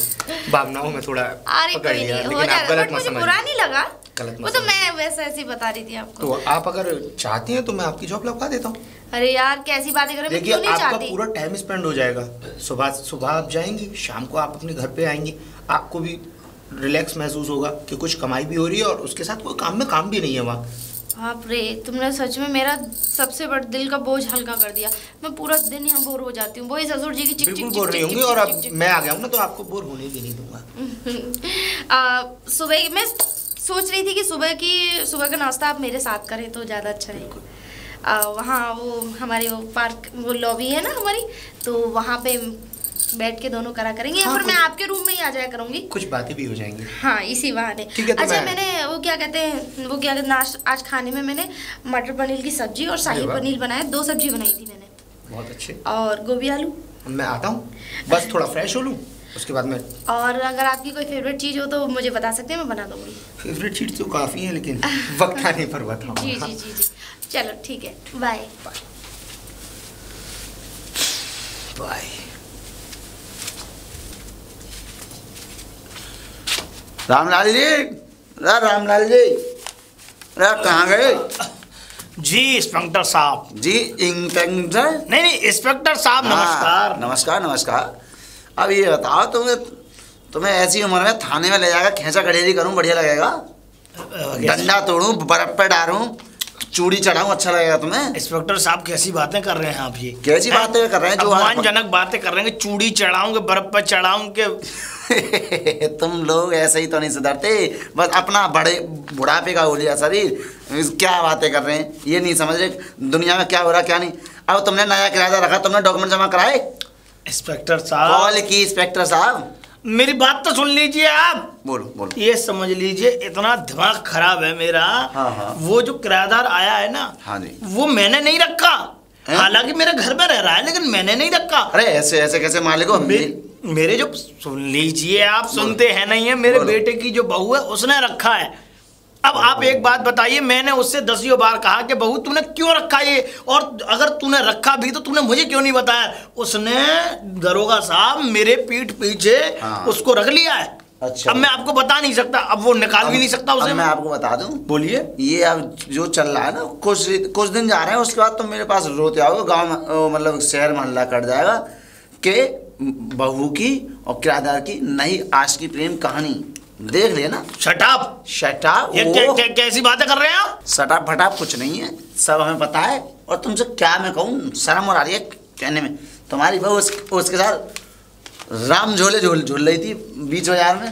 S4: भावनाओं में थोड़ा पकड़ लिया, लेकिन आप गलत मत समझिए।
S3: बुरा नहीं लगा,
S4: वो
S3: तो मैं वैसे ऐसे बता रही थी आपको।
S4: तो आप अगर चाहती हैं तो मैं आपकी जॉब लगवा देता हूँ।
S3: अरे यार कैसी बातें कर रहे हैं,
S4: देखिए आपका पूरा टाइम स्पेंड हो जाएगा। सुबह आप जाएंगी, शाम को आप अपने घर पे आएंगी, आपको भी रिलैक्स महसूस होगा कि कुछ कमाई भी हो रही है और उसके साथ कोई काम भी नहीं है वहाँ।
S3: बाप रे, तुमने सच में मेरा सबसे बड़ा दिल का बोझ हल्का कर दिया। मैं पूरा दिन यहाँ बोर हो जाती हूँ, वही ससुर जी की चिक चिक
S4: बोर नहीं होंगी। और अब मैं आ गया हूँ ना, तो आपको बोर होने भी नहीं दूंगा।
S3: सुबह मैं सोच रही थी कि सुबह का नाश्ता आप मेरे साथ करें तो ज़्यादा अच्छा रहेगा। वहाँ वो हमारे वो पार्क, वो लॉबी है ना हमारी, तो वहाँ पे बैठ के दोनों करा करेंगे। हाँ, या फिर मैं आपके रूम में ही आ जाया करूंगी,
S4: कुछ बातें भी हो जाएंगी।
S3: हाँ, इसी बहाने। अच्छा, मैंने वो क्या कहते हैं आज खाने में मैंने मटर पनीर की सब्जी और शाही पनीर बनाया, 2 सब्जी बनाई थी मैंने।
S4: बहुत अच्छे।
S3: और गोभी आलू।
S4: मैं आता हूँ, बस थोड़ा फ्रेश हो लूँ, उसके बाद मैं।
S3: और अगर आपकी कोई फेवरेट चीज़ हो तो मुझे बता सकते हैं, मैं बना दूंगी।
S4: फेवरेट चीज़ तो काफ़ी है, लेकिन वक्त आने पर बताऊँ।
S3: जी, चलो ठीक है, बाय
S4: बाय।
S1: रामलाल जी, रामलाल जी, कहाँ गए
S2: जी? इंस्पेक्टर साहब
S1: जी। इंस्पेक्टर
S2: नहीं, इंस्पेक्टर साहब नमस्कार।
S1: नमस्कार। अब ये बताओ, तुम्हें ऐसी उम्र में थाने में ले जाकर खींचा खड़ेरी करूं, बढ़िया लगेगा? डंडा तोड़ूं, बर्फ पे डालूं, चूड़ी चढ़ाऊं, अच्छा लगेगा तुम्हें?
S2: इंस्पेक्टर साहब कैसी बातें कर रहे हैं आप? ये
S1: कैसी बातें कर रहे हैं? जो
S2: अपमानजनक बातें कर रहे हैं कि चूड़ी चढ़ाऊंगे, बर्फ पर चढ़ाऊंगे।
S1: तुम लोग ऐसे ही तो नहीं सुधरते, बस अपना बड़े बुढ़ापे का हो लिया शरीर। क्या बातें कर रहे हैं, ये नहीं समझ रहे दुनिया में क्या हो रहा क्या नहीं। अब तुमने नया किराया रखा, तुमने डॉक्यूमेंट जमा कराए?
S2: इंस्पेक्टर साहब,
S1: कॉल की इंस्पेक्टर साहब,
S2: मेरी बात तो सुन लीजिए आप।
S1: बोलो बोलो।
S2: ये समझ लीजिए इतना दिमाग खराब है मेरा।
S1: हाँ।
S2: वो जो किराएदार आया है ना,
S1: हाँ जी,
S2: वो मैंने नहीं रखा। हालांकि मेरे घर में रह रहा है, लेकिन मैंने नहीं रखा।
S1: अरे ऐसे ऐसे कैसे मालिक हो?
S2: मेरे जो, सुन लीजिए आप, सुनते हैं नहीं है, मेरे बेटे की जो बहू है उसने रखा है। अब आप एक बात बताइए, मैंने उससे 10 बार कहा कि बहू तूने क्यों रखा ये, और अगर तूने रखा भी तो तूने मुझे क्यों नहीं बताया? उसने, दरोगा साहब, मेरे पीठ पीछे उसको रख लिया है।
S1: अच्छा,
S2: अब मैं आपको बता नहीं सकता, अब वो निकाल भी नहीं सकता उसे।
S1: मैं आपको बता दूं,
S2: बोलिए।
S1: ये अब जो चल रहा है ना, कुछ दिन जा रहे हैं, उसके बाद तुम मेरे पास रोते आओगे, गाँव में मतलब शहर मोहल्ला कट जाएगा कि बहू की और किराएदार की नई आशिकी प्रेम कहानी देख लिया ना। शटाप शटाप,
S2: ये कैसी बातें कर रहे हैं आप?
S1: शटाप फटाप कुछ नहीं है, सब हमें पता है। और तुमसे क्या मैं कहूँ, शर्म और आ रही है कहने में। तुम्हारी बहू उसके साथ राम झोले झूल रही थी बीच बाजार में।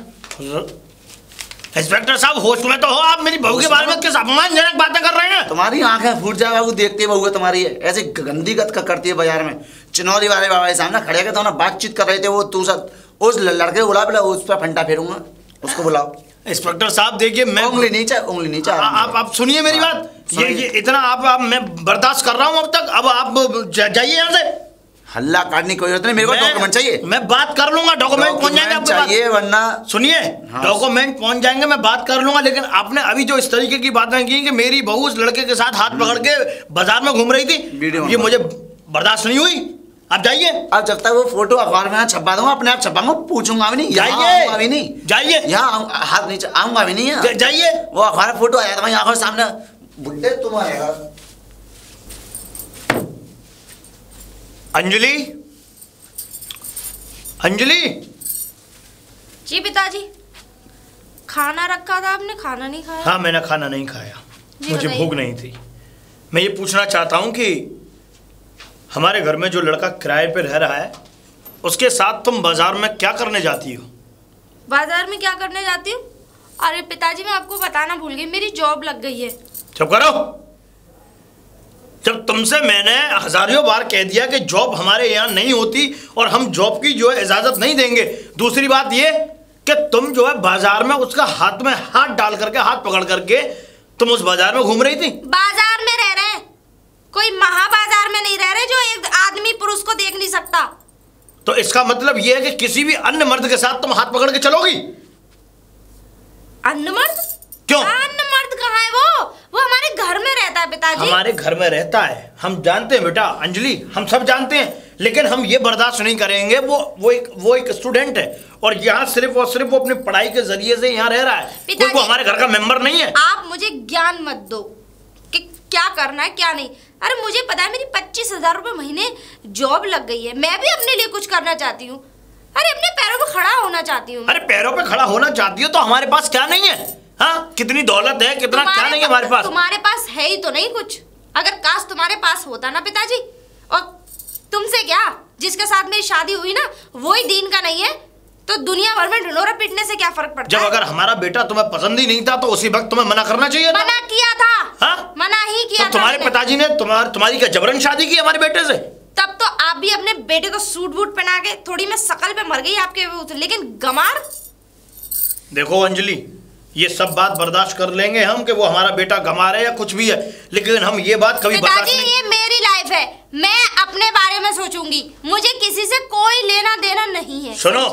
S2: इंस्पेक्टर साहब, होश में तो हो आप? मेरी बहू के बारे में किस अपमानजनक बातें कर रहे हैं?
S1: तुम्हारी आंखें फूट जाएगा वो देखते बहू तुम्हारी ऐसे गंदी गत करती है बाजार में। चिनौरी वाले बाबा के सामने खड़े के तो ना बातचीत कर रहे थे, वो तू सब उस लड़के को बुला, उस पर फंटा फेरूंगा, उसको बुलाओ।
S2: इंस्पेक्टर साहब देखिए, मैं
S1: उंगली नीचे
S2: आप सुनिए मेरी बात। ये इतना आप मैं बर्दाश्त कर रहा हूँ अब तक। अब आप जाइए यहाँ से।
S1: हल्ला काटने की कोई जरूरत नहीं, मेरे को डॉक्यूमेंट चाहिए।
S2: मैं बात कर लूंगा, डॉक्यूमेंट पहुंच जाएंगे आपके पास।
S1: चाहिए वरना
S2: सुनिए, डॉक्यूमेंट पहुंच जाएंगे, मैं बात कर लूंगा। लेकिन आपने अभी जो इस तरीके की बातें की कि मेरी बहू उस लड़के के साथ हाथ पकड़ के बाजार में घूम रही थी, ये मुझे बर्दाश्त नहीं हुई। आप जाइए।
S1: अब जब तक वो फोटो अखबार में छपा दूंगा, अपने आप छपाऊंगा, पूछूंगा भी नहीं।
S2: जाइए
S1: अभी नहीं,
S2: जाइए।
S1: यहाँ हाथ नीचे आऊंगा भी नहीं।
S2: जाइए।
S1: वो अखबार में फोटो आया था, वही आंखों सामने बुड्ढे तुम आएगा।
S2: अंजलि, अंजलि।
S3: जी पिताजी, खाना रखा था आपने, खाना नहीं खाया?
S2: हाँ, मैंने खाना नहीं खाया, मुझे भूख नहीं थी। मैं ये पूछना चाहता हूँ कि हमारे घर में जो लड़का किराए पे रह रहा है, उसके साथ तुम बाजार में क्या करने जाती हो?
S3: बाजार में क्या करने जाती हूँ? अरे पिताजी, मैं आपको बताना भूल गई, मेरी जॉब लग गई है।
S2: चुप करो। जब तुमसे मैंने हजारों बार कह दिया कि जॉब हमारे यहाँ नहीं होती और हम जॉब की जो है इजाजत नहीं देंगे। दूसरी बात ये कि तुम जो है बाजार में उसका हाथ में हाथ डाल करके, हाथ पकड़ करके तुम उस बाजार में घूम रही थी।
S3: बाजार में रह रहे हैं, कोई महाबाजार में नहीं रह रहे जो एक आदमी पुरुष को देख नहीं सकता।
S2: तो इसका मतलब यह है कि किसी भी अन्य मर्द के साथ तुम हाथ पकड़ के चलोगी?
S3: अन्य मर्द?
S2: क्यों?
S3: अन्य मर्द कहाँ है? वो हमारे घर में रहता है पिताजी।
S2: हमारे घर में रहता है, हम जानते हैं बेटा अंजलि, हम सब जानते हैं। लेकिन हम ये बर्दाश्त नहीं करेंगे। वो एक स्टूडेंट है और यहाँ सिर्फ और सिर्फ वो अपनी पढ़ाई के जरिए से यहाँ रह रहा है, कोई वो हमारे घर का मेंबर नहीं है।
S3: आप मुझे ज्ञान मत दो कि क्या करना है क्या नहीं। अरे मुझे पता है, मेरी 25,000 रुपए महीने जॉब लग गई है। मैं भी अपने लिए कुछ करना चाहती हूँ। अरे अपने पैरों पे खड़ा होना चाहती हूँ।
S2: अरे पैरों पे खड़ा होना चाहती हो तो हमारे पास क्या नहीं है? हाँ, कितनी दौलत है, कितना क्या नहीं है हमारे पास?
S3: तुम्हारे पास है ही तो नहीं कुछ। अगर काश तुम्हारे पास होता ना पिताजी, और तुमसे क्या, जिसके साथ मेरी शादी हुई ना वही दीन का नहीं है, तो दुनिया भर में ढिंढोरा पीटने से क्या फर्क पड़ता है?
S2: जब अगर हमारा बेटा तुम्हें पसंद ही नहीं था तो उसी वक्त तुम्हें मना करना चाहिए था।
S3: मना किया था।
S2: हाँ?
S3: मना ही किया था।
S2: तुम्हारे पिताजी ने तुम्हारी क्या जबरन शादी की हमारे बेटे से?
S3: तब तो आप भी अपने बेटे को सूट बूट पहना के, थोड़ी मैं शकल पे मर गई आपके, लेकिन गमार।
S2: देखो अंजलि, ये सब बात बर्दाश्त कर लेंगे हम कि वो हमारा बेटा गमार है या कुछ भी है, लेकिन हम ये बात कभी बर्दाश्त नहीं।
S3: ये मेरी लाइफ है, मैं अपने बारे में सोचूंगी, मुझे किसी से कोई लेना देना नहीं है।
S2: सुनो,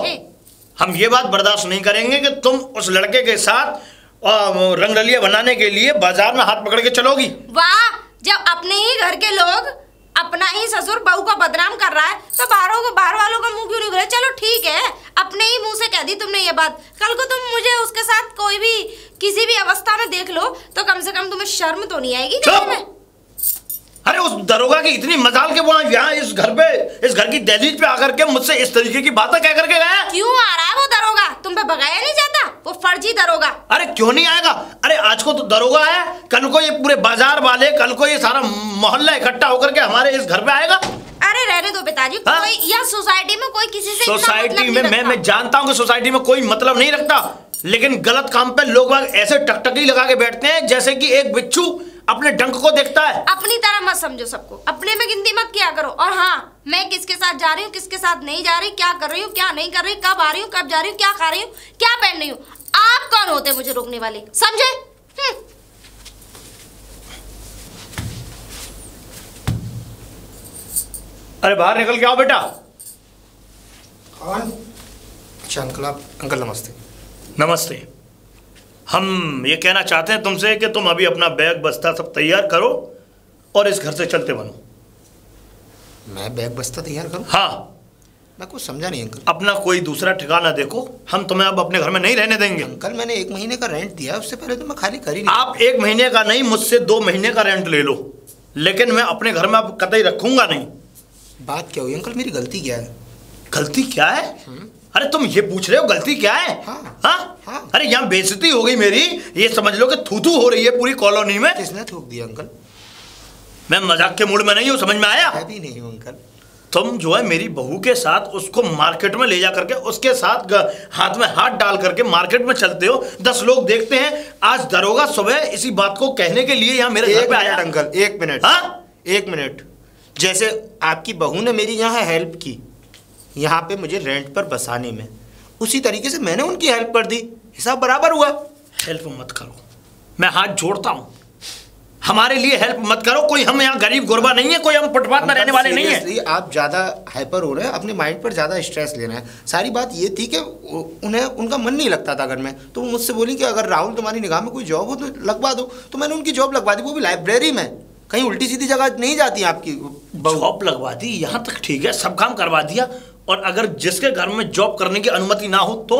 S2: हम ये बात बर्दाश्त नहीं करेंगे कि तुम उस लड़के के साथ रंगरलिया बनाने के लिए बाजार में हाथ पकड़ के चलोगी।
S3: वाह, जब अपने ही घर के लोग अपना ही ससुर बहू को बदनाम कर रहा है तो बाहर वालों का मुंह क्यों नहीं खुले? चलो ठीक है, अपने ही मुंह से कह दी तुमने ये बात। कल को तुम मुझे उसके साथ कोई भी किसी भी अवस्था में देख लो तो कम से कम तुम्हें शर्म तो नहीं आएगी?
S2: अरे उस दरोगा की इतनी मजाल के वो यहाँ इस घर की दहलीज पे आकर के मुझसे इस तरीके की बातें कह करके गया।
S3: क्यों आ रहा है वो दरोगा? तुम पे भगाया नहीं जाता? वो फर्जी दरोगा।
S2: अरे क्यों नहीं आएगा? अरे आज को तो दरोगा है, कल को ये पूरे बाजार वाले, कल को ये सारा मोहल्ला इकट्ठा होकर के हमारे इस घर पे आएगा।
S3: अरे रहने दो पिताजी, कोई या सोसाइटी में कोई किसी से
S2: सोसाइटी में मैं जानता हूँ कि सोसाइटी में कोई मतलब नहीं रखता, लेकिन गलत काम पे लोग ऐसे टकटकी लगा के बैठते हैं जैसे कि एक बिच्छू अपने डंक को देखता है।
S3: अपनी तरह मत समझो सबको, अपने में गिनती मत किया करो। और हाँ, मैं किसके साथ जा रही हूँ, किसके साथ नहीं जा रही, क्या कर रही हूँ, क्या नहीं कर रही, कब आ रही हूँ, कब जा रही हूँ, क्या खा रही हूँ, क्या पहन रही हूँ, आप कौन होते मुझे रोकने वाले, समझे?
S2: अरे बाहर निकल के आओ बेटा।
S4: अच्छा अंकल, आप अंकल नमस्ते।
S2: नमस्ते। हम ये कहना चाहते हैं तुमसे कि तुम अभी अपना बैग बस्ता सब तैयार करो और इस घर से चलते बनो।
S4: मैं बैग बस्ता तैयार करूं?
S2: हाँ।
S4: मैं कुछ समझा नहीं अंकल।
S2: अपना कोई दूसरा ठिकाना देखो, हम तुम्हें अब अपने घर में नहीं रहने देंगे।
S4: अंकल मैंने 1 महीने का रेंट दिया, उससे पहले तो मैं खाली कर ही नहीं।
S2: आप 1 महीने का नहीं, मुझसे 2 महीने का रेंट ले लो, लेकिन मैं अपने घर में अब कतई रखूंगा नहीं।
S4: बात क्या हुई अंकल, मेरी गलती क्या है?
S2: गलती क्या है? अरे तुम ये पूछ रहे हो गलती क्या है?
S4: हाँ।
S2: हाँ?
S4: हाँ।
S2: अरे यहाँ बेइज्जती हो गई मेरी, ये समझ लो कि थू-थू हो रही है पूरी कॉलोनी में।
S4: किसने थूक दिया अंकल?
S2: मैं मजाक के मूड में नहीं हूँ, समझ में आया?
S4: मैं भी नहीं हूँ अंकल।
S2: तुम जो है मेरी बहू के साथ उसको मार्केट में ले जा करके उसके साथ हाथ में हाथ डाल करके मार्केट में चलते हो, 10 लोग देखते हैं। आज दरोगा सुबह इसी बात को कहने के लिए यहाँ मेरे घर पे आया।
S4: Uncle 1 minute.
S2: हाँ?
S4: 1 मिनट। जैसे आपकी बहू ने मेरी यहाँ हेल्प की, यहाँ पे मुझे रेंट पर बसाने में, उसी तरीके से मैंने उनकी हेल्प कर दी, हिसाब बराबर हुआ।
S2: हेल्प मत करो, मैं हाथ जोड़ता हूँ, हमारे लिए हेल्प मत करो। कोई हम यहाँ गरीब गुरबा नहीं है, कोई हम फुटपाथ में रहने वाले नहीं है।
S4: आप ज्यादा हाइपर हो रहे हैं, अपने माइंड पर ज्यादा स्ट्रेस लेना है। सारी बात ये थी कि उन्हें उनका मन नहीं लगता था घर में, तो वो मुझसे बोली कि अगर राहुल तुम्हारी निगाह में कोई जॉब हो तो लगवा दो। तो मैंने उनकी जॉब लगवा दी, वो भी लाइब्रेरी में, कहीं उल्टी सीधी जगह नहीं जाती आपकी।
S2: जॉब लगवा दी, यहाँ तक ठीक है, सब काम करवा दिया। और अगर जिसके घर में जॉब करने की अनुमति ना हो तो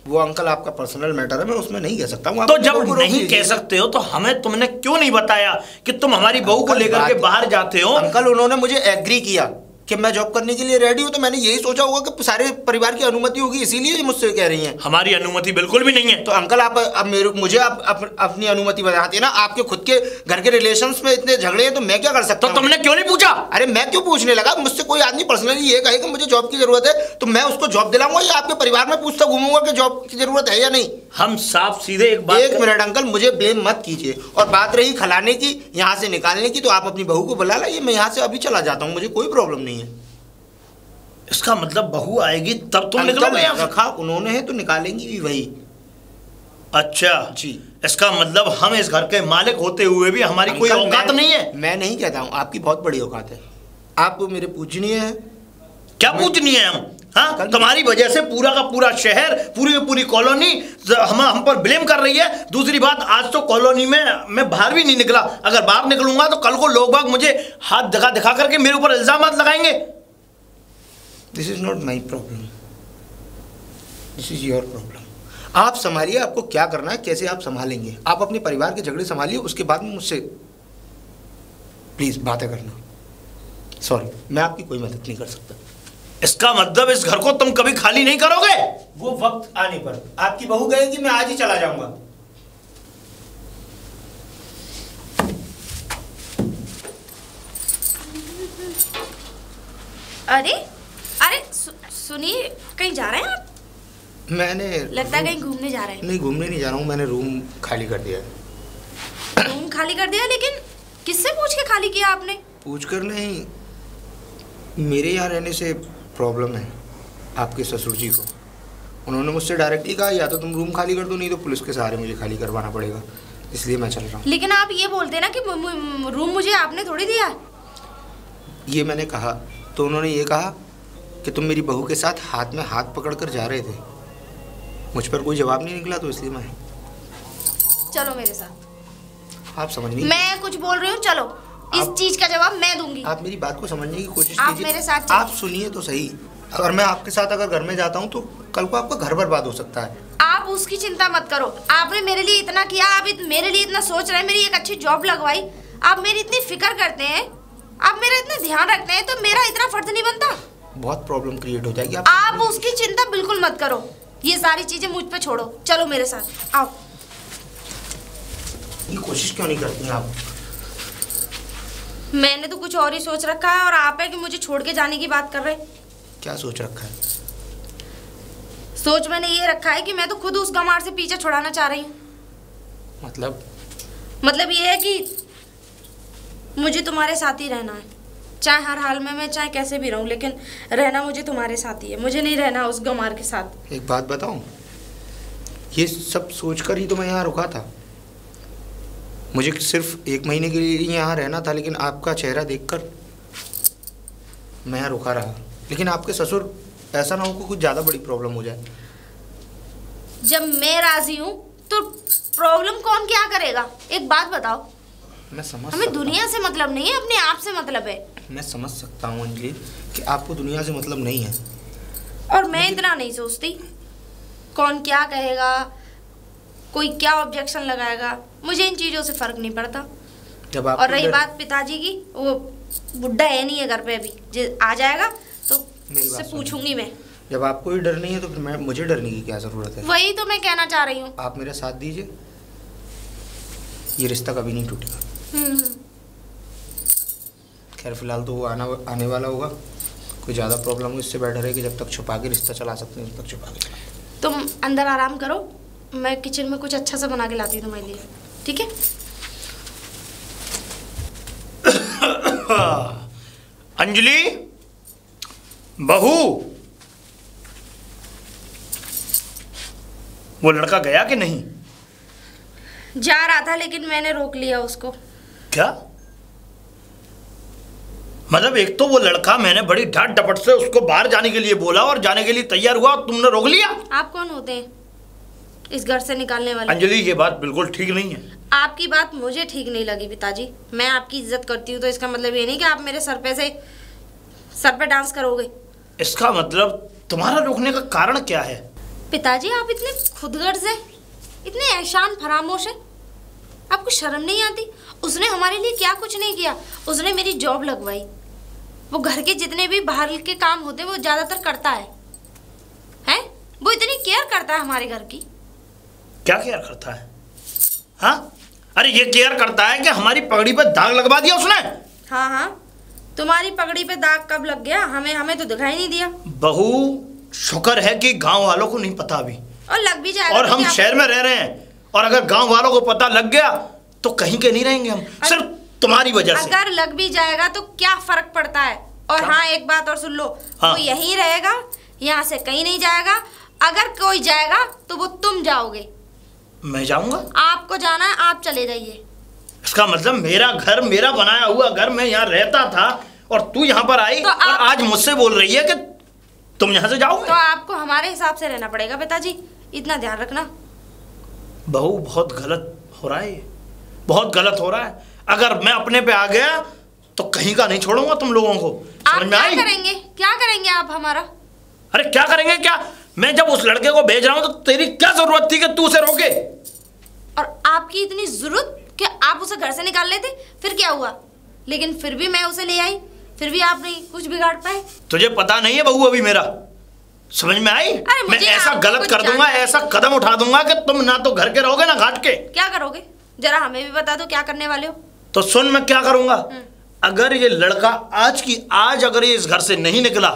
S4: वो अंकल आपका पर्सनल मैटर है, मैं उसमें नहीं कह सकता हूँ।
S2: तो जब नहीं कह सकते हो तो हमें तुमने क्यों नहीं बताया कि तुम हमारी बहू को लेकर के बाहर जाते हो?
S4: अंकल उन्होंने मुझे एग्री किया कि मैं जॉब करने के लिए रेडी हूँ, तो मैंने यही सोचा होगा कि सारे परिवार की अनुमति होगी, इसीलिए ये मुझसे कह रही हैं।
S2: हमारी अनुमति बिल्कुल भी नहीं है।
S4: तो अंकल आप अब मुझे अपनी अनुमति बताते हैं ना। आपके खुद के घर के रिलेशंस में इतने झगड़े हैं, तो मैं क्या कर सकता हूँ?
S2: तो तुमने क्यों नहीं पूछा?
S4: अरे मैं क्यों पूछने लगा? मुझसे कोई आदमी पर्सनली ये कहे कि मुझे जॉब की जरूरत है, तो मैं उसको जॉब दिलाऊंगा या आपके परिवार में पूछता घूमूंगा कि जॉब की जरूरत है या नहीं?
S2: हम साफ सीधे एक
S4: मिनट अंकल, मुझे ब्लेम मत कीजिए। और बात रही खिलाने की, यहाँ से निकालने की, तो आप अपनी बहू को बुला लाइए, मैं यहाँ से अभी चला जाता हूँ, मुझे कोई प्रॉब्लम नहीं है।
S2: इसका मतलब बहू आएगी तब तुम निकलोगे?
S4: रखा उन्होंने है तो निकालेंगी भी वही।
S2: अच्छा
S4: जी,
S2: इसका मतलब हम इस घर के मालिक होते हुए भी हमारी कोई औकात नहीं है?
S4: मैं नहीं कहता हूँ, आपकी बहुत बड़ी औकात है, आप मेरे पूजनीय हैं।
S2: क्या पूजनीय है हम? हाँ, तुम्हारी वजह से पूरा का पूरा शहर, पूरी कॉलोनी हम पर ब्लेम कर रही है। दूसरी बात, आज तो कॉलोनी में मैं बाहर भी नहीं निकला, अगर बाहर निकलूंगा तो कल को लोग बाग मुझे हाथ दिखा करके मेरे ऊपर इल्जाम लगाएंगे।
S4: This is not my problem, this is your problem. आप संभालिए, आपको क्या करना है, कैसे आप संभालेंगे। आप अपने परिवार के झगड़े संभालिए, उसके बाद में मुझसे प्लीज बातें करना। सॉरी, मैं आपकी कोई मदद नहीं कर सकता।
S2: इसका मतलब इस घर को तुम कभी खाली नहीं करोगे?
S4: वो वक्त आने पर आपकी बहू कहेगी, मैं आज ही चला जाऊंगा।
S3: अरे सुनिए, कहीं जा रहे हैं आप?
S4: मैंने
S3: लगता है कहीं घूमने जा रहे हैं।
S4: नहीं, घूमने नहीं जा रहा हूँ, मैंने रूम खाली कर दिया है।
S3: रूम खाली कर दिया? लेकिन किससे पूछ के खाली किया आपने?
S4: पूछ कर नहीं, मेरे यहाँ रहने से प्रॉब्लम है आपके ससुर जी को। उन्होंने मुझसे डायरेक्टली कहा या तो तुम रूम खाली कर दो, नहीं तो पुलिस के सहारे मुझे खाली करवाना पड़ेगा, इसलिए मैं चल रहा हूँ।
S3: लेकिन आप ये बोलते ना कि रूम मुझे आपने थोड़ी दिया।
S4: ये मैंने कहा तो उन्होंने ये कहा कि तुम मेरी बहू के साथ हाथ में हाथ पकड़ कर जा रहे थे। मुझ पर कोई जवाब नहीं निकला, तो इसलिए मैं।
S3: चलो मेरे साथ।
S4: आप समझ नहीं,
S3: मैं कुछ बोल रही हूँ, चलो। इस चीज का जवाब मैं दूंगी।
S4: आप मेरी बात को समझने की कोशिश
S3: आप
S4: कीजिए।
S3: मेरे साथ
S4: आप सुनिए तो सही। अगर मैं आपके साथ अगर घर में जाता हूँ तो कल को आपका घर बर्बाद हो सकता है।
S3: आप उसकी चिंता मत करो, आपने मेरे लिए इतना किया, आप मेरे लिए इतना सोच रहे हैं, मेरी एक अच्छी जॉब लगवाई, आप मेरी इतनी फिक्र करते हैं, आप मेरा इतना ध्यान रखते हैं, तो मेरा इतना फर्ज नहीं बनता?
S4: बहुत प्रॉब्लम क्रिएट हो जाएगी।
S3: आप उसकी चिंता बिल्कुल मत करो। ये सारी चीजें मुझ पे छोड़ो, चलो मेरे साथ आओ।
S4: ये कोशिश क्यों नहीं करती आप?
S3: मैंने तो कुछ और ही सोच रखा है और आप है कि मुझे छोड़ के जाने की बात कर रहे।
S4: क्या सोच रखा है?
S3: सोच मैंने ये रखा है कि मैं तो खुद उस गमार से पीछे छुड़ाना चाह रही हूँ। मतलब ये है कि मुझे तुम्हारे साथ ही रहना है, चाहे हर हाल में मैं चाहे कैसे भी रहूं, लेकिन रहना मुझे तुम्हारे साथ ही है। मुझे नहीं रहना उस गमार के साथ।
S4: एक बात बताऊं, ये सब सोचकर ही तो मैं यहाँ रुका था। मुझे सिर्फ 1 महीने के लिए यहाँ रहना था, लेकिन आपका चेहरा देखकर मैं यहाँ रुका रहा। लेकिन आपके ससुर ऐसा ना हो कि कुछ ज़्यादा बड़ी प्रॉब्लम हो जाए।
S3: जब मैं राजी हूँ तो प्रॉब्लम कौन क्या करेगा? एक बात बताओ,
S4: मैं समझ
S3: हमें दुनिया से मतलब नहीं है, अपने आप से मतलब है।
S4: मैं समझ सकता हूँ अंजलि कि आपको दुनिया से मतलब नहीं है,
S3: और मैं इतना नहीं सोचती कौन क्या कहेगा, कोई क्या ऑब्जेक्शन लगाएगा, मुझे इन चीज़ों से फर्क नहीं पड़ता।
S4: जब
S3: और रही बात पिताजी की, वो बुढ़ा है नहीं है घर पे, अभी जो आ जाएगा तो उससे पूछूंगी मैं।
S4: जब आपको ही डर नहीं है तो फिर मुझे डरने की क्या ज़रूरत है?
S3: वही तो मैं कहना चाह रही हूँ।
S4: आप मेरा साथ दीजिए, ये रिश्ता कभी नहीं टूटेगा। खैर फिलहाल तो वो आने वाला होगा। कोई ज़्यादा प्रॉब्लम हो इससे बेटर है कि जब तक छुपा के रिश्ता चला सकते हैं तब तक छुपा के चला।
S3: तुम अंदर आराम करो, मैं किचन में कुछ अच्छा सा बना के लाती हूँ तुम्हारे लिए, ठीक है?
S2: अंजलि बहू, वो लड़का गया कि नहीं?
S3: जा रहा था लेकिन मैंने रोक लिया उसको।
S2: क्या मतलब? एक तो वो लड़का, मैंने बड़ी डांट डपट से उसको बाहर जाने के लिए बोला और जाने के लिए तैयार हुआ और तुमने रोक लिया।
S3: आप कौन होते हैं इस घर से निकालने वाले?
S2: अंजलि ये बात बिल्कुल ठीक नहीं है।
S3: आपकी बात मुझे ठीक नहीं लगी पिताजी। मैं आपकी इज्जत करती हूँ, तो इसका मतलब ये नहीं कि आप मेरे सर पे डांस करोगे।
S2: इसका मतलब तुम्हारा रोकने का कारण क्या है?
S3: पिताजी आप इतने खुदगर्ज हैं, इतने एहसान फरामोश हैं, आपको शर्म नहीं आती? उसने हमारे लिए क्या कुछ नहीं किया। उसने मेरी जॉब लगवाई, वो घर के जितने भी बाहर के काम होते हैं वो ज्यादातर करता है। वो इतनी केयर करता है हमारे घर की।
S2: क्या केयर करता है? हाँ, अरे ये केयर करता है कि हमारी पगड़ी पर दाग लगवा दिया उसने।
S3: हाँ, तुम्हारी पगड़ी पे दाग कब लग गया? हमें तो दिखाई नहीं दिया।
S2: बहू शुक्र है कि गांव वालों को नहीं पता अभी,
S3: और लग भी जाएगा।
S2: और हम शहर में रह रहे हैं, और अगर गांव वालों को पता लग गया तो कहीं के नहीं रहेंगे हम, सिर्फ तुम्हारी वजह से।
S3: अगर लग भी जाएगा तो क्या फर्क पड़ता है? और हाँ, एक बात और सुन लो, वो यहीं रहेगा, यहाँ से कहीं नहीं जाएगा। अगर कोई जाएगा तो वो तुम जाओगे।
S2: मैं जाऊंगा?
S3: आपको जाना है, आप चले जाइए।
S2: इसका मतलब मेरा घर, मेरा बनाया हुआ घर, मैं यहाँ रहता था और तू यहाँ पर आई तो और आज मुझसे बोल रही है कि तुम यहाँ से जाओगे?
S3: तो आपको हमारे हिसाब से रहना पड़ेगा पिताजी, इतना ध्यान रखना।
S2: बहू बहुत गलत हो रहा है, बहुत गलत हो रहा है। अगर मैं अपने पे आ गया तो कहीं का नहीं छोड़ूंगा तुम लोगों को।
S3: आप क्या करेंगे? क्या करेंगे आप हमारा?
S2: अरे क्या करेंगे क्या? मैं जब उस लड़के को भेज रहा हूं तो तेरी क्या जरूरत थी कि तू उसे रोके?
S3: और आपकी इतनी जरूरत कि आप उसे घर से निकाल लेते? फिर क्या हुआ? लेकिन फिर भी मैं उसे ले आई, फिर भी आप नहीं कुछ बिगाड़ पाए।
S2: तुझे पता नहीं है बहू अभी मेरा, समझ में आई? मैं ऐसा गलत कर दूंगा, ऐसा कदम उठा दूंगा कि तुम ना तो घर के रहोगे ना घाट के।
S3: क्या करोगे? जरा हमें भी बता दो क्या करने वाले हो।
S2: तो सुन, मैं क्या करूंगा। अगर ये लड़का आज अगर ये इस घर से नहीं निकला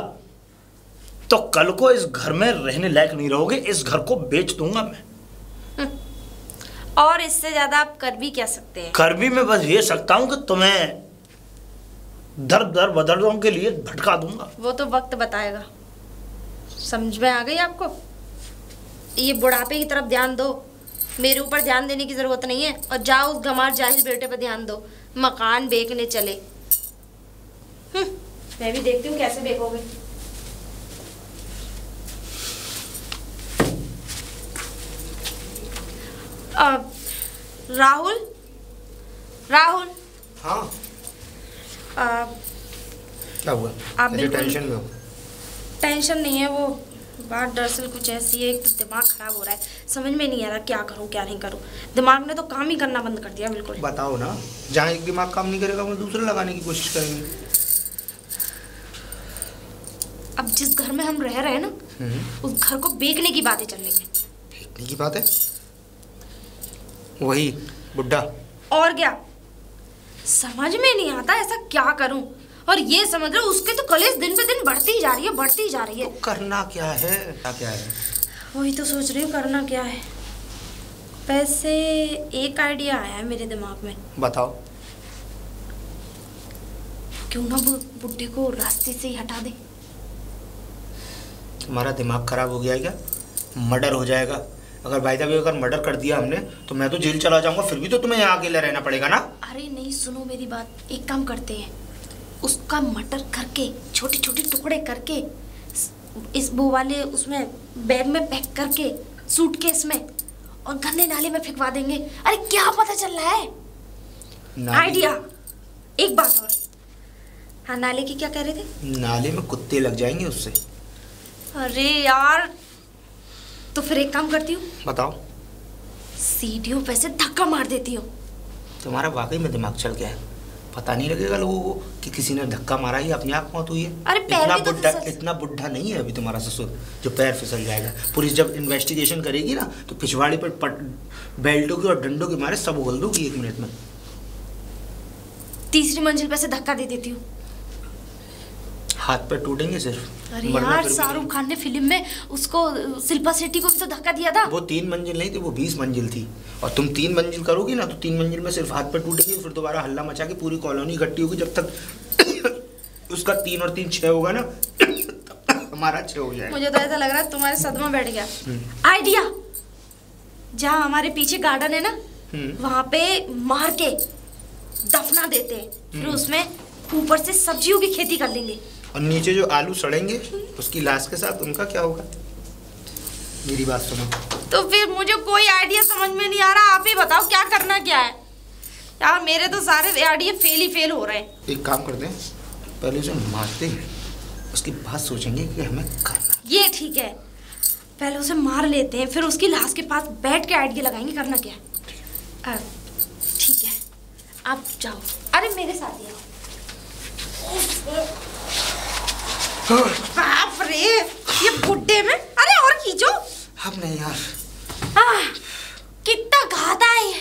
S2: तो कल को इस घर में रहने लायक नहीं रहोगे। इस घर को बेच दूंगा मैं।
S3: और इससे ज्यादा आप कर भी क्या सकते हैं?
S2: कर भी मैं बस ये सकता हूं कि तुम्हें दर बदरों के लिए भटका दूंगा।
S3: वो तो वक्त बताएगा। समझ में आ गई आपको? ये बुढ़ापे की तरफ ध्यान दो, मेरे ऊपर ध्यान देने की जरूरत नहीं है। और जाओ उस गमार जाहिल बेटे पर ध्यान दो, मकान बेचने चले। मैं भी देखती हूँ कैसे बेचोगे। राहुल,
S4: हाँ क्या हुआ?
S3: आप
S4: ऐसे टेंशन में हो?
S3: टेंशन नहीं है, वो बात दरअसल कुछ ऐसी है। एक तो दिमाग खराब हो रहा है, समझ में नहीं आ रहा क्या करूं क्या नहीं करूं। दिमाग ने तो काम ही करना बंद कर दिया बिल्कुल।
S4: बताओ ना, जहाँ एक दिमाग काम नहीं करेगा वो दूसरा लगाने की कोशिश करेंगे।
S3: अब जिस घर में हम रह रहे हैं ना, उस घर को बेचने की बातें चल रही हैं।
S4: फेंकने की बात है? वही बुड्ढा।
S3: और क्या, समझ में नहीं आता ऐसा क्या करूं। और ये समझ लो उसके तो कलेश दिन पे दिन बढ़ती ही जा रही है, बढ़ती ही जा रही है।
S4: तो करना क्या है? क्या है?
S3: वही तो सोच रही हूँ करना क्या है। वैसे एक आइडिया आया है मेरे दिमाग में।
S4: बताओ।
S3: क्यों ना बुड्ढे को रास्ते से ही हटा दे।
S4: तुम्हारा दिमाग खराब हो गया है क्या? मर्डर हो जाएगा। अगर भाई साहब अगर मर्डर कर दिया हमने तो मैं तो जेल चला जाऊंगा, फिर भी तो तुम्हें यहाँ अकेले रहना पड़ेगा ना।
S3: अरे नहीं, सुनो मेरी बात, एक काम करते हैं, उसका मर्डर करके छोटे छोटे टुकड़े करके इस वो वाले उसमें बैग में पैक करके सूटकेस में और गंदे नाले में फेंकवा देंगे। अरे क्या पता चल रहा है? आइडिया। एक बात और। हाँ, नाले की क्या कह रहे थे?
S4: नाले में कुत्ते लग जाएंगे उससे।
S3: अरे यार, तो फिर एक काम करती हूँ।
S4: बताओ।
S3: सीढ़ियों पे से धक्का मार देती हूँ।
S4: तुम्हारा वाकई में दिमाग चल गया है। पता नहीं लगेगा लोगों को कि किसी ने धक्का मारा ही अपने आप मौत हुई है।
S3: अरे पैर भी तो
S4: इतना बुढ़ा नहीं है अभी तुम्हारा ससुर जो पैर फिसल जाएगा। पुलिस जब इन्वेस्टिगेशन करेगी ना तो पिछवाड़ी पर बेल्टों की और डंडों के मारे सब उगल दूंगी 1 मिनट में।
S3: तीसरी मंजिल पे से धक्का दे देती हूँ।
S4: हाथ पे टूटेंगे सिर्फ।
S3: अरे यार, शाहरुख खान ने फिल्म में उसको शिल्पा शेट्टी को भी तो धक्का दिया था।
S4: वो 3 मंजिल नहीं थी, वो 20 मंजिल थी। और तुम 3 मंजिल करोगी ना तो 3 मंजिल में सिर्फ हाथ पे टूटेगी, फिर दोबारा हल्ला मचा के पूरी कॉलोनी इकट्ठी होगी। जब तक उसका 3 और 3 6 होगा ना हमारा 6 हो जाएगा।
S3: मुझे तो ऐसा लग रहा है तुम्हारे सदमा बैठ गया। आइडिया, जहाँ हमारे पीछे गार्डन है ना, वहाँ पे मार के दफना देते हैं, फिर उसमें ऊपर से सब्जियों की खेती कर लेंगे।
S4: और नीचे जो आलू सड़ेंगे उसकी लाश के साथ उनका क्या होगा? मेरी बात सुनो।
S3: तो फिर मुझे कोई आइडिया समझ में नहीं आ रहा, आप ही बताओ क्या करना क्या है। यार मेरे तो सारे आइडिया फेल ही फेल हो रहे हैं।
S4: एक काम करते हैं, पहले उसे मारते हैं, उसके बाद सोचेंगे कि हमें करना।
S3: ये ठीक है, पहले उसे मार लेते हैं, फिर उसकी लाश के पास बैठ के आइडिया लगाएंगे करना क्या है। ठीक है, आप जाओ। अरे मेरे साथ ही आओ। बाप रे, ये बुड्ढे में। अरे और खींचो।
S4: अब नहीं यार।
S3: कितना घाता है ये,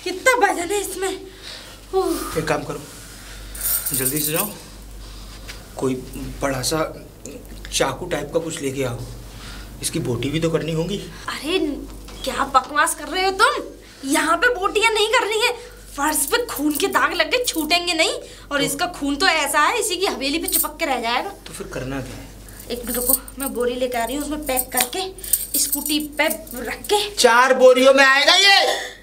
S3: कितना वजन है इसमें।
S4: एक काम करो, जल्दी से जाओ, कोई बड़ा सा चाकू टाइप का कुछ लेके आओ, इसकी बोटी भी तो करनी होगी।
S3: अरे क्या बकवास कर रहे हो तुम, यहाँ पे बोटियां नहीं करनी है, फर्श पे खून के दाग लग गए, छूटेंगे नहीं। और तो इसका खून तो ऐसा है इसी की हवेली पे चिपक के रह जाएगा।
S4: तो फिर करना क्या है?
S3: एक मिनट रुको, मैं बोरी लेकर आ रही हूँ, उसमें पैक करके स्कूटी पे रख के।
S4: 4 बोरियों में आएगा ये।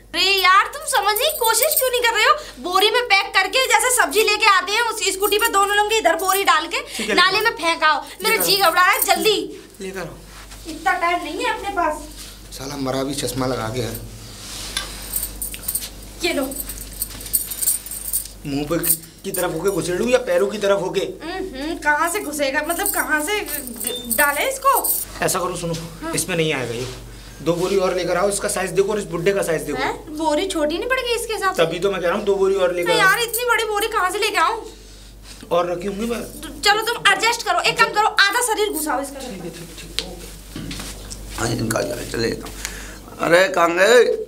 S3: अरे यार तुम समझने की कोशिश क्यों नहीं कर रहे हो? बोरी में पैक करके जैसे सब्जी लेके आते हैं उस स्कूटी पे दोनों लोग इधर बोरी डाल के नाले में फेंकाओ। मेरा जी घबरा रहा है, जल्दी
S4: लेकर आओ।
S3: इतना टाइम नहीं है अपने पास।
S4: साला मरा भी चश्मा लगा के है।
S3: ये लो।
S4: मुंह पे की तरफ होके घुसेड़ू या पैरों की तरफ होके?
S3: कहाँ से घुसेगा, मतलब कहाँ से डाले इसको?
S4: ऐसा करो, सुनो, इसमें नहीं आएगा ये। 2 बोरी और लेकर आओ, इसका साइज देखो और इस बुड्ढे का साइज देखो।
S3: बोरी छोटी नहीं पड़ेगी इसके हिसाब से?
S4: तभी तो मैं कह रहा हूँ 2 बोरी और लेकर आओ।
S3: यार इतनी बड़ी बोरी कहाँ से लेके आऊँ?
S4: और रखी होंगी मैं।
S3: चलो तुम एडजस्ट करो, एक काम करो, आधा शरीर घुसाओ इसका।
S4: ठीक ओके।
S1: हाँ इनका चले जाता हूँ। अरे कहाँ गए?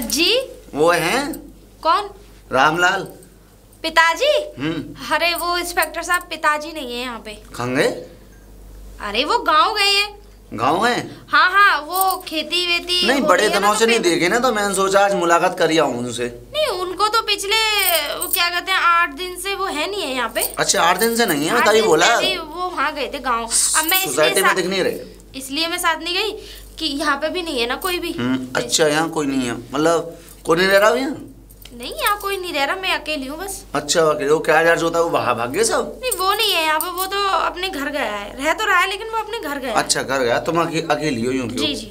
S3: जी
S1: वो हैं?
S3: कौन?
S1: रामलाल
S3: पिताजी? अरे वो इंस्पेक्टर साहब पिताजी नहीं है यहाँ पे।
S1: कहाँ गए?
S3: अरे वो गांव गए हैं।
S1: गांव है?
S3: हाँ हाँ, वो खेती वेती
S1: नहीं, बड़े दिनों से नहीं देखे ना, तो मैंने सोचा आज मुलाकात कर आऊं उनसे।
S3: नहीं, उनको तो पिछले वो क्या कहते हैं 8 दिन से वो है नहीं है यहाँ पे।
S1: अच्छा 8 दिन से नहीं है? मैं तभी बोला
S3: वो वहाँ गए थे गाँव। अब मैं
S1: सोसाइटी में दिख नहीं रहे,
S3: इसलिए मैं साथ नहीं गई कि यहाँ पे भी नहीं है ना कोई भी।
S1: अच्छा यहाँ कोई नहीं है, मतलब कोई नहीं रह रहा यहाँ?
S3: नहीं, यहाँ कोई नहीं रह रहा, मैं अकेली हूँ बस।
S1: अच्छा अकेले? वो क्या चार्ज होता है, वो बाहर भाग गए सब?
S3: नहीं वो नहीं है यहाँ पे, वो तो अपने घर गया है, रह तो रहा है लेकिन वो अपने घर गया है।
S1: अच्छा घर गया, तुम अकेली हो यूँ?
S3: जी जी।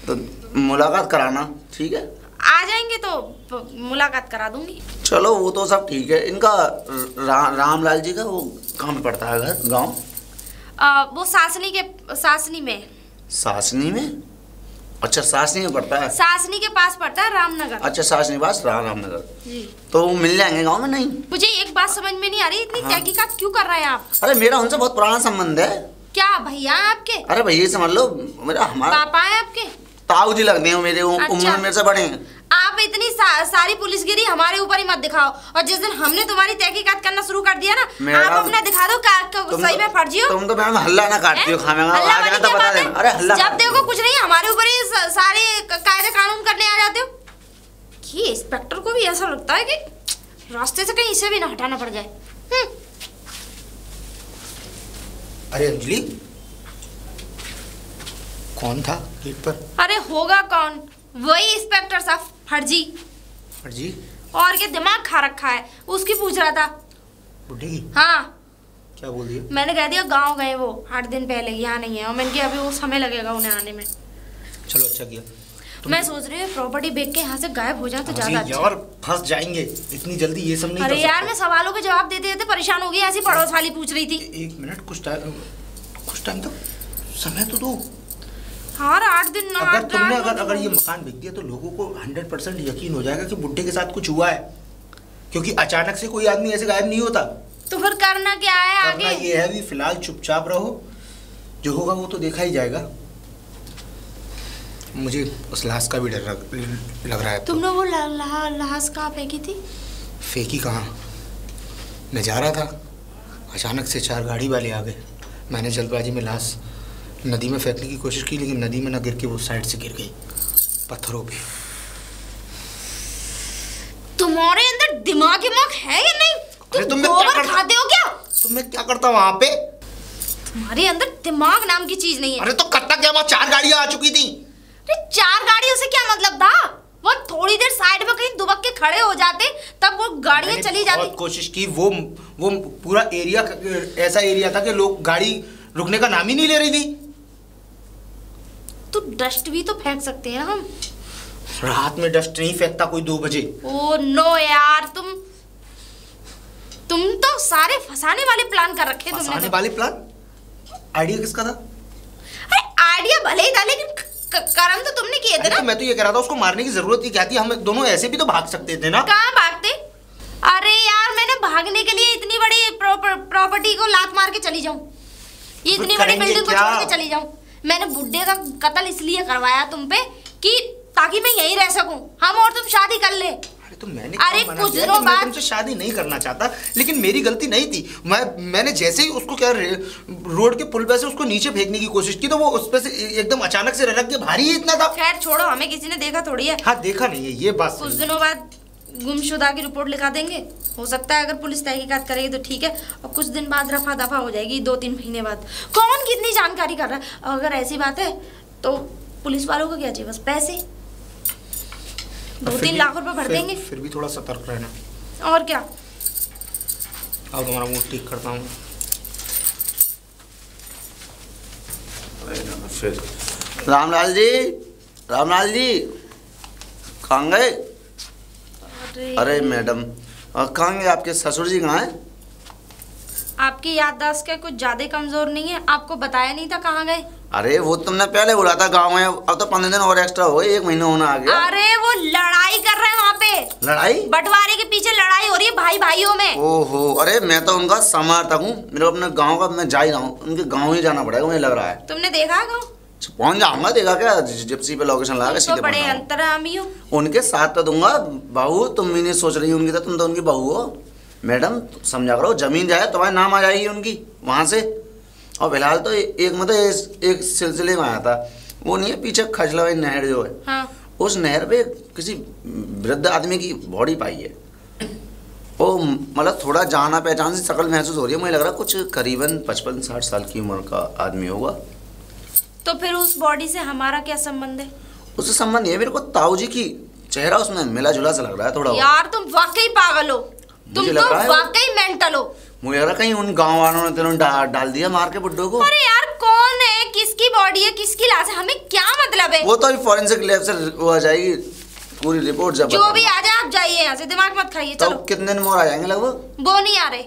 S1: तो मुलाकात कराना, ठीक है?
S3: आ जाएंगे तो मुलाकात करा दूंगी।
S1: चलो वो तो सब ठीक है। इनका रामलाल जी का वो कहाँ पे पड़ता है घर, गाँव?
S3: वो सासनी में।
S1: सासनी में? अच्छा, सासनी में पड़ता है?
S3: सासनी के पास पड़ता है, रामनगर।
S1: अच्छा, सासनी पास रामनगर
S3: जी।
S1: तो वो मिल जाएंगे गांव में? नहीं,
S3: मुझे एक बात समझ में नहीं आ रही, इतनी तहकीकात क्यों कर रहे हैं आप?
S1: अरे मेरा उनसे बहुत पुराना संबंध है।
S3: क्या भैया है आपके?
S1: अरे भैया समझ लो, मेरा हमारा
S3: पापा है आपके?
S1: ताऊ जी लगते हैं मेरे,
S3: अच्छा।
S1: उम्र में मेरे से बड़े हैं।
S3: आप इतनी सारी पुलिसगिरी हमारे ऊपर ही मत दिखाओ, और जिस दिन हमने तुम्हारी तहकीकात करना शुरू कर दिया ना, आप अपना दिखा दो सही में फर्जी हो।
S1: तुम तो मैम हल्ला ना काटती हो, खामेगा
S3: हल्ला
S1: आगे ना
S3: वाली
S1: तो
S3: क्या
S1: बता
S3: बात है?
S1: देना। अरे हल्ला
S3: जब देखो कुछ नहीं, हमारे ऊपर ही सारे कायदे कानून करने आ जाते हो। ये इंस्पेक्टर को भी ऐसा लगता है कि रास्ते से कहीं इसे भी ना हटाना पड़ जाए।
S4: अरे अंजलि, कौन था गेट पर?
S3: अरे होगा कौन, वही इंस्पेक्टर साहब, फर्जी।
S4: फर्जी?
S3: और क्या दिमाग खा रखा है, उसकी पूछ रहा था।
S4: बुढ़ी की?
S3: हाँ।
S4: क्या बोल दिया?
S3: मैंने कह दिया गांव गए वो 8 दिन पहले, यहाँ नहीं है, और मैंने कहा अभी वो समय लगेगा उन्हें आने में।
S4: चलो अच्छा किया।
S3: मैं सोच रही हूँ प्रॉपर्टी बेच के यहाँ से गायब हो जाए तो ज्यादा अच्छा।
S4: यार फंस जाएंगे, इतनी जल्दी ये सब नहीं
S3: अरे
S4: कर
S3: यार,
S4: सकते।
S3: मैं सवालों के जवाब देते देते परेशान हो गई, ऐसी पड़ोस वाली पूछ रही थी।
S4: एक मिनट, कुछ टाइम तक समय तो दो।
S3: हाँ, 8 दिन
S4: अगर तुमने अगर ये मकान बिक दिया तो लोगों को 100% यकीन हो जाएगा कि बुड्ढे के साथ कुछ हुआ है, क्योंकि अचानक से कोई आदमी ऐसे गायब नहीं होता।
S3: तो फिर करना क्या है आगे?
S4: करना ये है भी फिलहाल चुपचाप रहो, जो होगा वो तो देखा ही जाएगा। मुझे उस लाश का भी डर लग रहा है।
S3: तुमने वो लाश कहाँ फेंकी थी?
S4: फेंकी कहाँ, मैं जा रहा था, अचानक से 4 गाड़ी वाले आ गए। मैंने जल्दबाजी में लाश नदी में फेंकने की कोशिश की, लेकिन नदी में न गिर के वो साइड से गिर गई पत्थरों पे।
S3: तुम्हारे अंदर दिमाग है या नहीं? तुम गोबर खाते हो क्या?
S4: तो मैं क्या करता वहां पे?
S3: तुम्हारे अंदर दिमाग नाम की चीज नहीं है।
S4: अरे तो कट्टा क्या, वहां 4 गाड़ियां आ चुकी थी।
S3: अरे 4 गाड़ियों से क्या मतलब था? वो थोड़ी देर साइड में कहीं दुबक के खड़े हो जाते, तब वो गाड़ियां चली जाती।
S4: बहुत कोशिश की, वो पूरा एरिया ऐसा एरिया था कि लोग गाड़ी रुकने का नाम ही नहीं ले रही थी।
S3: तो डस्ट भी तो फेंक सकते हैं हम।
S4: रात में डस्ट नहीं फेंकता कोई 2 बजे।
S3: ओ नो यार, तुम तो सारे फंसाने वाले प्लान कर रखे तुमने।
S4: फंसाने वाले प्लान? आइडिया किसका था?
S3: अरे आइडिया भले ही था, लेकिन कर्म तो तुमने किए थे ना।
S4: तो मैं तो ये कह रहा था उसको मारने की जरूरत ही क्या थी, हम दोनों ऐसे भी तो भाग सकते थे ना।
S3: कहाँ भागते? अरे यार, मैंने भागने के लिए इतनी बड़ी प्रॉपर्टी को लात मार के चली जाऊं, ये इतनी बड़ी बिल्डिंग को छोड़ के चली जाऊं? मैंने बुड्ढे का कत्ल इसलिए करवाया तुम पे कि ताकि मैं यहीं रह सकूं, हम और तुम शादी कर ले।
S4: अरे तो मैंने
S3: कुछ दिनों बाद
S4: मैं तुमसे शादी नहीं करना चाहता, लेकिन मेरी गलती नहीं थी। मैंने जैसे ही उसको क्या रोड के पुल पे से उसको नीचे फेंकने की कोशिश की, तो वो उस पे से एकदम अचानक से रख के भारी ही इतना था।
S3: खैर छोड़ो, हमें किसी ने देखा थोड़ी है।
S4: हाँ देखा नहीं है, ये बात।
S3: कुछ दिनों बाद गुमशुदा की रिपोर्ट लिखा देंगे, हो सकता है अगर पुलिस तहकीकात करेगी तो ठीक है, और कुछ दिन बाद रफा दफा हो जाएगी, 2-3 महीने बाद। कौन कितनी जानकारी कर रहा है? अगर ऐसी बात है तो पुलिस वालों को क्या चाहिए? बस पैसे, 2-3 लाख रुपए भर देंगे।
S4: फिर भी थोड़ा सतर्क रहना।
S3: और क्या।
S4: आओ तुम्हारा मूड ठीक करता हूँ।
S1: रामलाल जी, रामलाल जी कहाँ गए? अरे मैडम, कहाँ गए? आपके ससुर जी कहाँ हैं?
S3: आपकी याददाश्त क्या कुछ ज्यादा कमजोर नहीं है? आपको बताया नहीं था कहाँ गए?
S1: अरे वो तुमने पहले बोला था गाँव में, अब तो 15 दिन और एक्स्ट्रा हो गए, 1 महीना होना आ गया।
S3: अरे वो लड़ाई कर रहे हैं वहाँ पे।
S1: लड़ाई?
S3: बंटवारे के पीछे लड़ाई हो रही है भाई भाइयों में।
S1: ओहो, अरे मैं तो उनका समर्थक हूँ, मेरे अपने गाँव का मैं जा ही रहा हूँ, उनके गाँव ही जाना पड़ेगा मुझे लग रहा है।
S3: तुमने देखा है गाँव?
S1: पहुंच जाऊंगा, देखा क्या, जिप्सी पे लोकेशन लगा के सीधे
S3: तो बड़े अंतर्यामी हो।
S1: उनके साथ तो दूंगा। बहू तुम भी नहीं सोच रही उनकी, तो तुम तो उनकी बहू हो। मैडम समझा करो, जमीन जाए तुम्हारे नाम आ जाएगी उनकी वहां से। और फिलहाल तो एक मतलब एक सिलसिले में आया था, वो नहीं है पीछे खजलवाई नहर जो है,
S3: हाँ।
S1: उस नहर पे किसी वृद्ध आदमी की बॉडी पाई है। वो मतलब थोड़ा जाना पहचान से शक्ल महसूस हो रही है, मुझे लग रहा है कुछ करीबन 55-60 साल की उम्र का आदमी होगा।
S3: तो फिर उस बॉडी से हमारा क्या संबंध है?
S1: उससे संबंध है, मेरे को ताऊ जी की चेहरा उसमें मिला जुला सा लग रहा है थोड़ा।
S3: यार तुम वाकई पागल हो, तुम तो वाकई मेंटल हो।
S1: मुझे लग रहा कहीं उन गांव वालों ने तेरे डाल दिया मार के बुड्ढों को।
S3: अरे यार कौन है, किसकी बॉडी है, किसकी लाश है, हमें क्या मतलब है?
S1: वो तो अभी फॉरेंसिक लैब से वो आ जाएगी पूरी रिपोर्ट। जब
S3: जो भी आ जाए आप जाइए यहाँ से, दिमाग मत खाइए। चलो।
S1: तो कितने दिन और आ जाएंगे लगभग?
S3: वो नहीं आ रहे।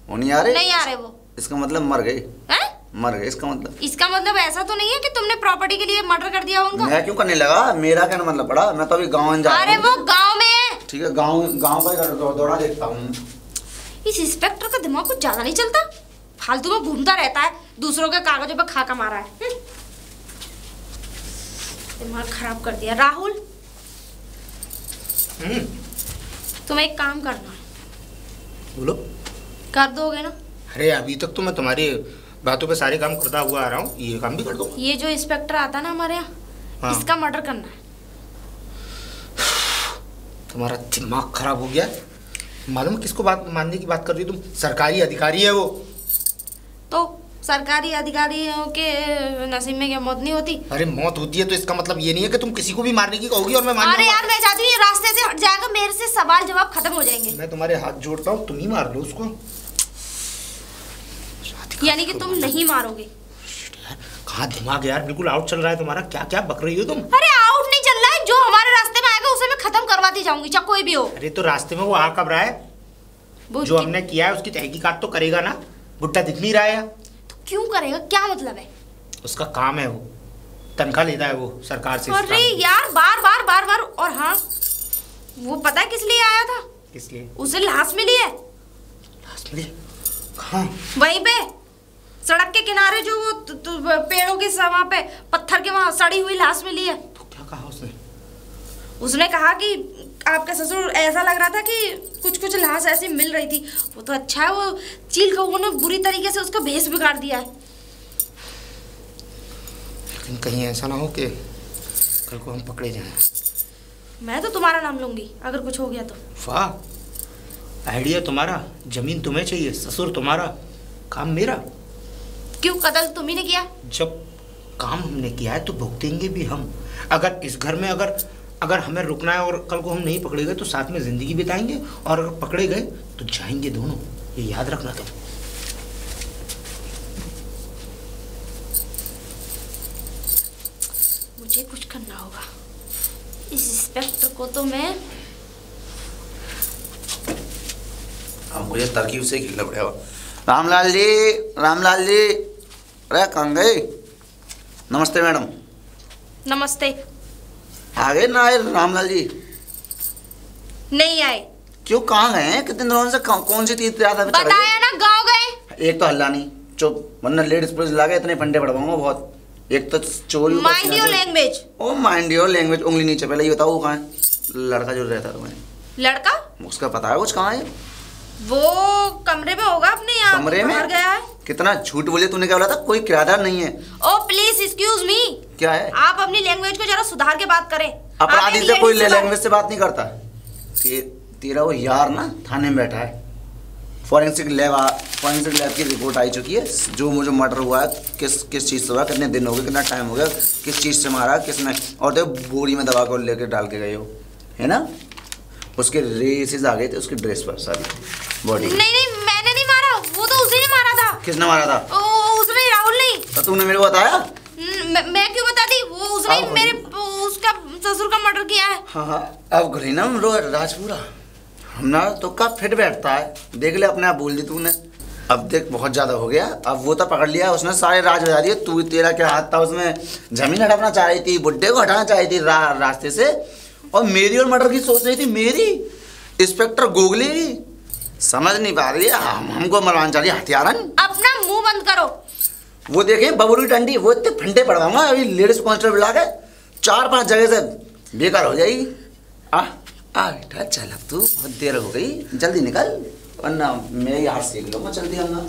S1: वो नहीं आ रहे?
S3: नहीं आ रहे वो।
S1: इसका मतलब मर गए?
S3: हैं?
S1: मर गए इसका मतलब।
S3: इसका मतलब ऐसा तो नहीं है कि तुमने प्रॉपर्टी के लिए मर्डर कर दिया उनका?
S1: मैं क्यों करने लगा, मेरा क्या मतलब पड़ा, मैं तो अभी गाँव जा रहा हूं।
S3: अरे वो गांव में है।
S1: ठीक है, गाँव का दौड़ा देखता हूँ।
S3: इस इंस्पेक्टर का दिमाग कुछ ज्यादा नहीं चलता, फालतू में घूमता रहता है, दूसरों के कागजों पे खाका मारा है। दिमाग खराब कर दिया। राहुल, तुम एक काम करना।
S4: बोलो।
S3: कर दोगे ना?
S4: अरे अभी तक तो मैं तुम्हारी बातों पे सारे काम करता हुआ आ रहा हूँ, ये काम भी कर दूंगा।
S3: ये जो इंस्पेक्टर आता है ना हमारे यहाँ,
S4: हाँ।
S3: इसका मर्डर करना है।
S4: तुम्हारा दिमाग खराब हो गया। मालूम किसको बात मानने की बात कर रही हो तुम? सरकारी अधिकारी है वो।
S3: तो सरकारी अधिकारियों के नसीब में क्या मौत नहीं होती?
S4: अरे मौत होती है तो इसका मतलब ये नहीं है कि तुम किसी को भी मारने की कहोगी और मैं मान
S3: अरे यार मैं चाहती हूँ ये रास्ते से हट जाएगा, मेरे से सवाल जवाब खत्म हो जाएंगे।
S4: मैं तुम्हारे हाथ जोड़ता हूँ, तुम ही मार लो उसको।
S3: यानी कि तुम नहीं मारोगे?
S4: कहाँ दिमाग यार, बिल्कुल आउट चल रहा है तुम्हारा। क्या क्या बक रही हो तुम?
S3: अरे आउट नहीं चल रहा है, जो हमारे रास्ते में आएगा उसे मैं खत्म करवाती जाऊंगी, चाहे कोई भी हो।
S4: अरे तो रास्ते में वो आ कब रहा है? जो हमने किया है उसकी तहकीकात तो करेगा ना। बुट्टा दिख नहीं रहा है?
S3: तो क्यों करेगा, क्या मतलब है?
S4: उसका काम है, वो तनख्वाह लेता है वो सरकार से।
S3: अरे यार बार बार बार बार। और हाँ, वो पता है किस लिए आया था?
S4: किस लिए?
S3: उसे लाश मिली है।
S4: लाश मिली? कहाँ?
S3: वहीं पे सड़क के किनारे, जो वो पेड़ों के वहाँ पे पत्थर के वहाँ सड़ी हुई लाश मिली है।
S4: तो क्या कहा उसने?
S3: उसने कहा कि आपका ससुर, ऐसा लग रहा था कि कुछ कुछ लाश ऐसी मिल रही थी। वो तो अच्छा है, वो चील कौओं ने बुरी तरीके से उसका भेष बिगाड़ दिया है।
S4: लेकिन कहीं ऐसा ना हो कि कल को हम पकड़े जाएं।
S3: मैं तो तुम्हारा नाम लूंगी अगर कुछ हो गया तो।
S4: वाह, आइडिया तुम्हारा। जमीन तुम्हें चाहिए, ससुर तुम्हारा, काम मेरा।
S3: क्यों, कत्ल तुम्ही ने किया?
S4: जब काम हमने किया है तो भुगतेंगे भी हम। अगर इस घर में अगर हमें रुकना है और कल को हम नहीं पकड़े गए तो साथ में जिंदगी बिताएंगे, और अगर पकड़े गए तो जाएंगे दोनों, ये याद रखना तुम।
S3: मुझे कुछ करना होगा। इस इंस्पेक्टर को तो मैं
S1: अब मुझे तरकीब से खेलना पड़ेगा। रामलाल जी, रामलाल जी, अरे कहाँ गए? नमस्ते मैडम।
S3: नमस्ते।
S1: आ गए ना आए रामलाल जी?
S3: नहीं आए।
S1: क्यों, कहाँ गए हैं? कितने दिनों से कौन सी तीर्थ यात्रा पे चढ़ गए?
S3: बताया ना, गाँव गए।
S1: एक तो हल्ला नहीं, चुप, वरना लेडीज पुलिस ला के इतने फंडे पड़वाऊंगा बहुत। एक तो चोरी।
S3: Mind your language.
S1: Oh mind your language, उंगली नीचे। पहले ये बताओ वो कहाँ है लड़का जो रहता है तुम्हें?
S3: लड़का?
S1: उसका पता है कुछ, कहाँ है?
S3: वो कमरे में होगा अपने, यहाँ
S1: कमरे में?
S3: बाहर गया है।
S1: कितना झूठ बोले तूने, क्या बोला था? कोई किराएदार नहीं है।
S3: ओ प्लीज एक्सक्यूज मी।
S1: क्या है?
S3: आप अपनी लैंग्वेज को जरा सुधार के बात करें।
S1: अपराधी से कोई लैंग्वेज से बात नहीं करता। तेरा वो यार ना थाने में बैठा है, फॉरेंसिक लैब की रिपोर्ट आई चुकी है। जो मुझे मर्डर हुआ है, किस चीज़ से हुआ, कितने दिन हो गए, कितना टाइम हो गया, किस चीज़ से मारा, किसने, और देखो बोरी में दबा कर लेके डाल के गए हो, है ना? उसके रेसेस आ गए थे उसकी ड्रेस पर सारी बॉडी।
S3: नहीं मैंने नहीं मारा, वो तो उसी ने मारा था।
S1: किसने मारा था?
S3: उसने, राहुल नहीं।
S1: तो तूने मेरे को बताया?
S3: मैं क्यों बताती? वो उसने मेरे उसका ससुर का मर्डर किया है।
S1: हाँ, अब गई ना राजपुरा, हमना तो कब फिट बैठता है, देख ले अपने आप बोल दी तूने। अब देख बहुत ज्यादा हो गया, अब वो तो पकड़ लिया उसने, सारे राज बजा दिए। तू, तेरा क्या हाथ था उसमें? जमीन हटाना चाह रही थी, बुड्ढे को हटाना चाह रही थी रास्ते से, और मेरी और मर्डर की सोच रही थी। मेरी इंस्पेक्टर गोगली समझ नहीं पा रही है, हमको मरवाना चाह रही है हथियारन।
S3: अपना मुंह बंद करो। वो
S1: देखे बबलू डंडी, वो इतने फंडे पड़वाऊंगा अभी लेडीज कांस्टेबल ला के 4-5 जगह से बेकार हो जाएगी। बेटा चल, अब तू बहुत देर हो गई, जल्दी निकल, वरना मेरे हाथ सेक लो, मैं जल्दी आऊंगा।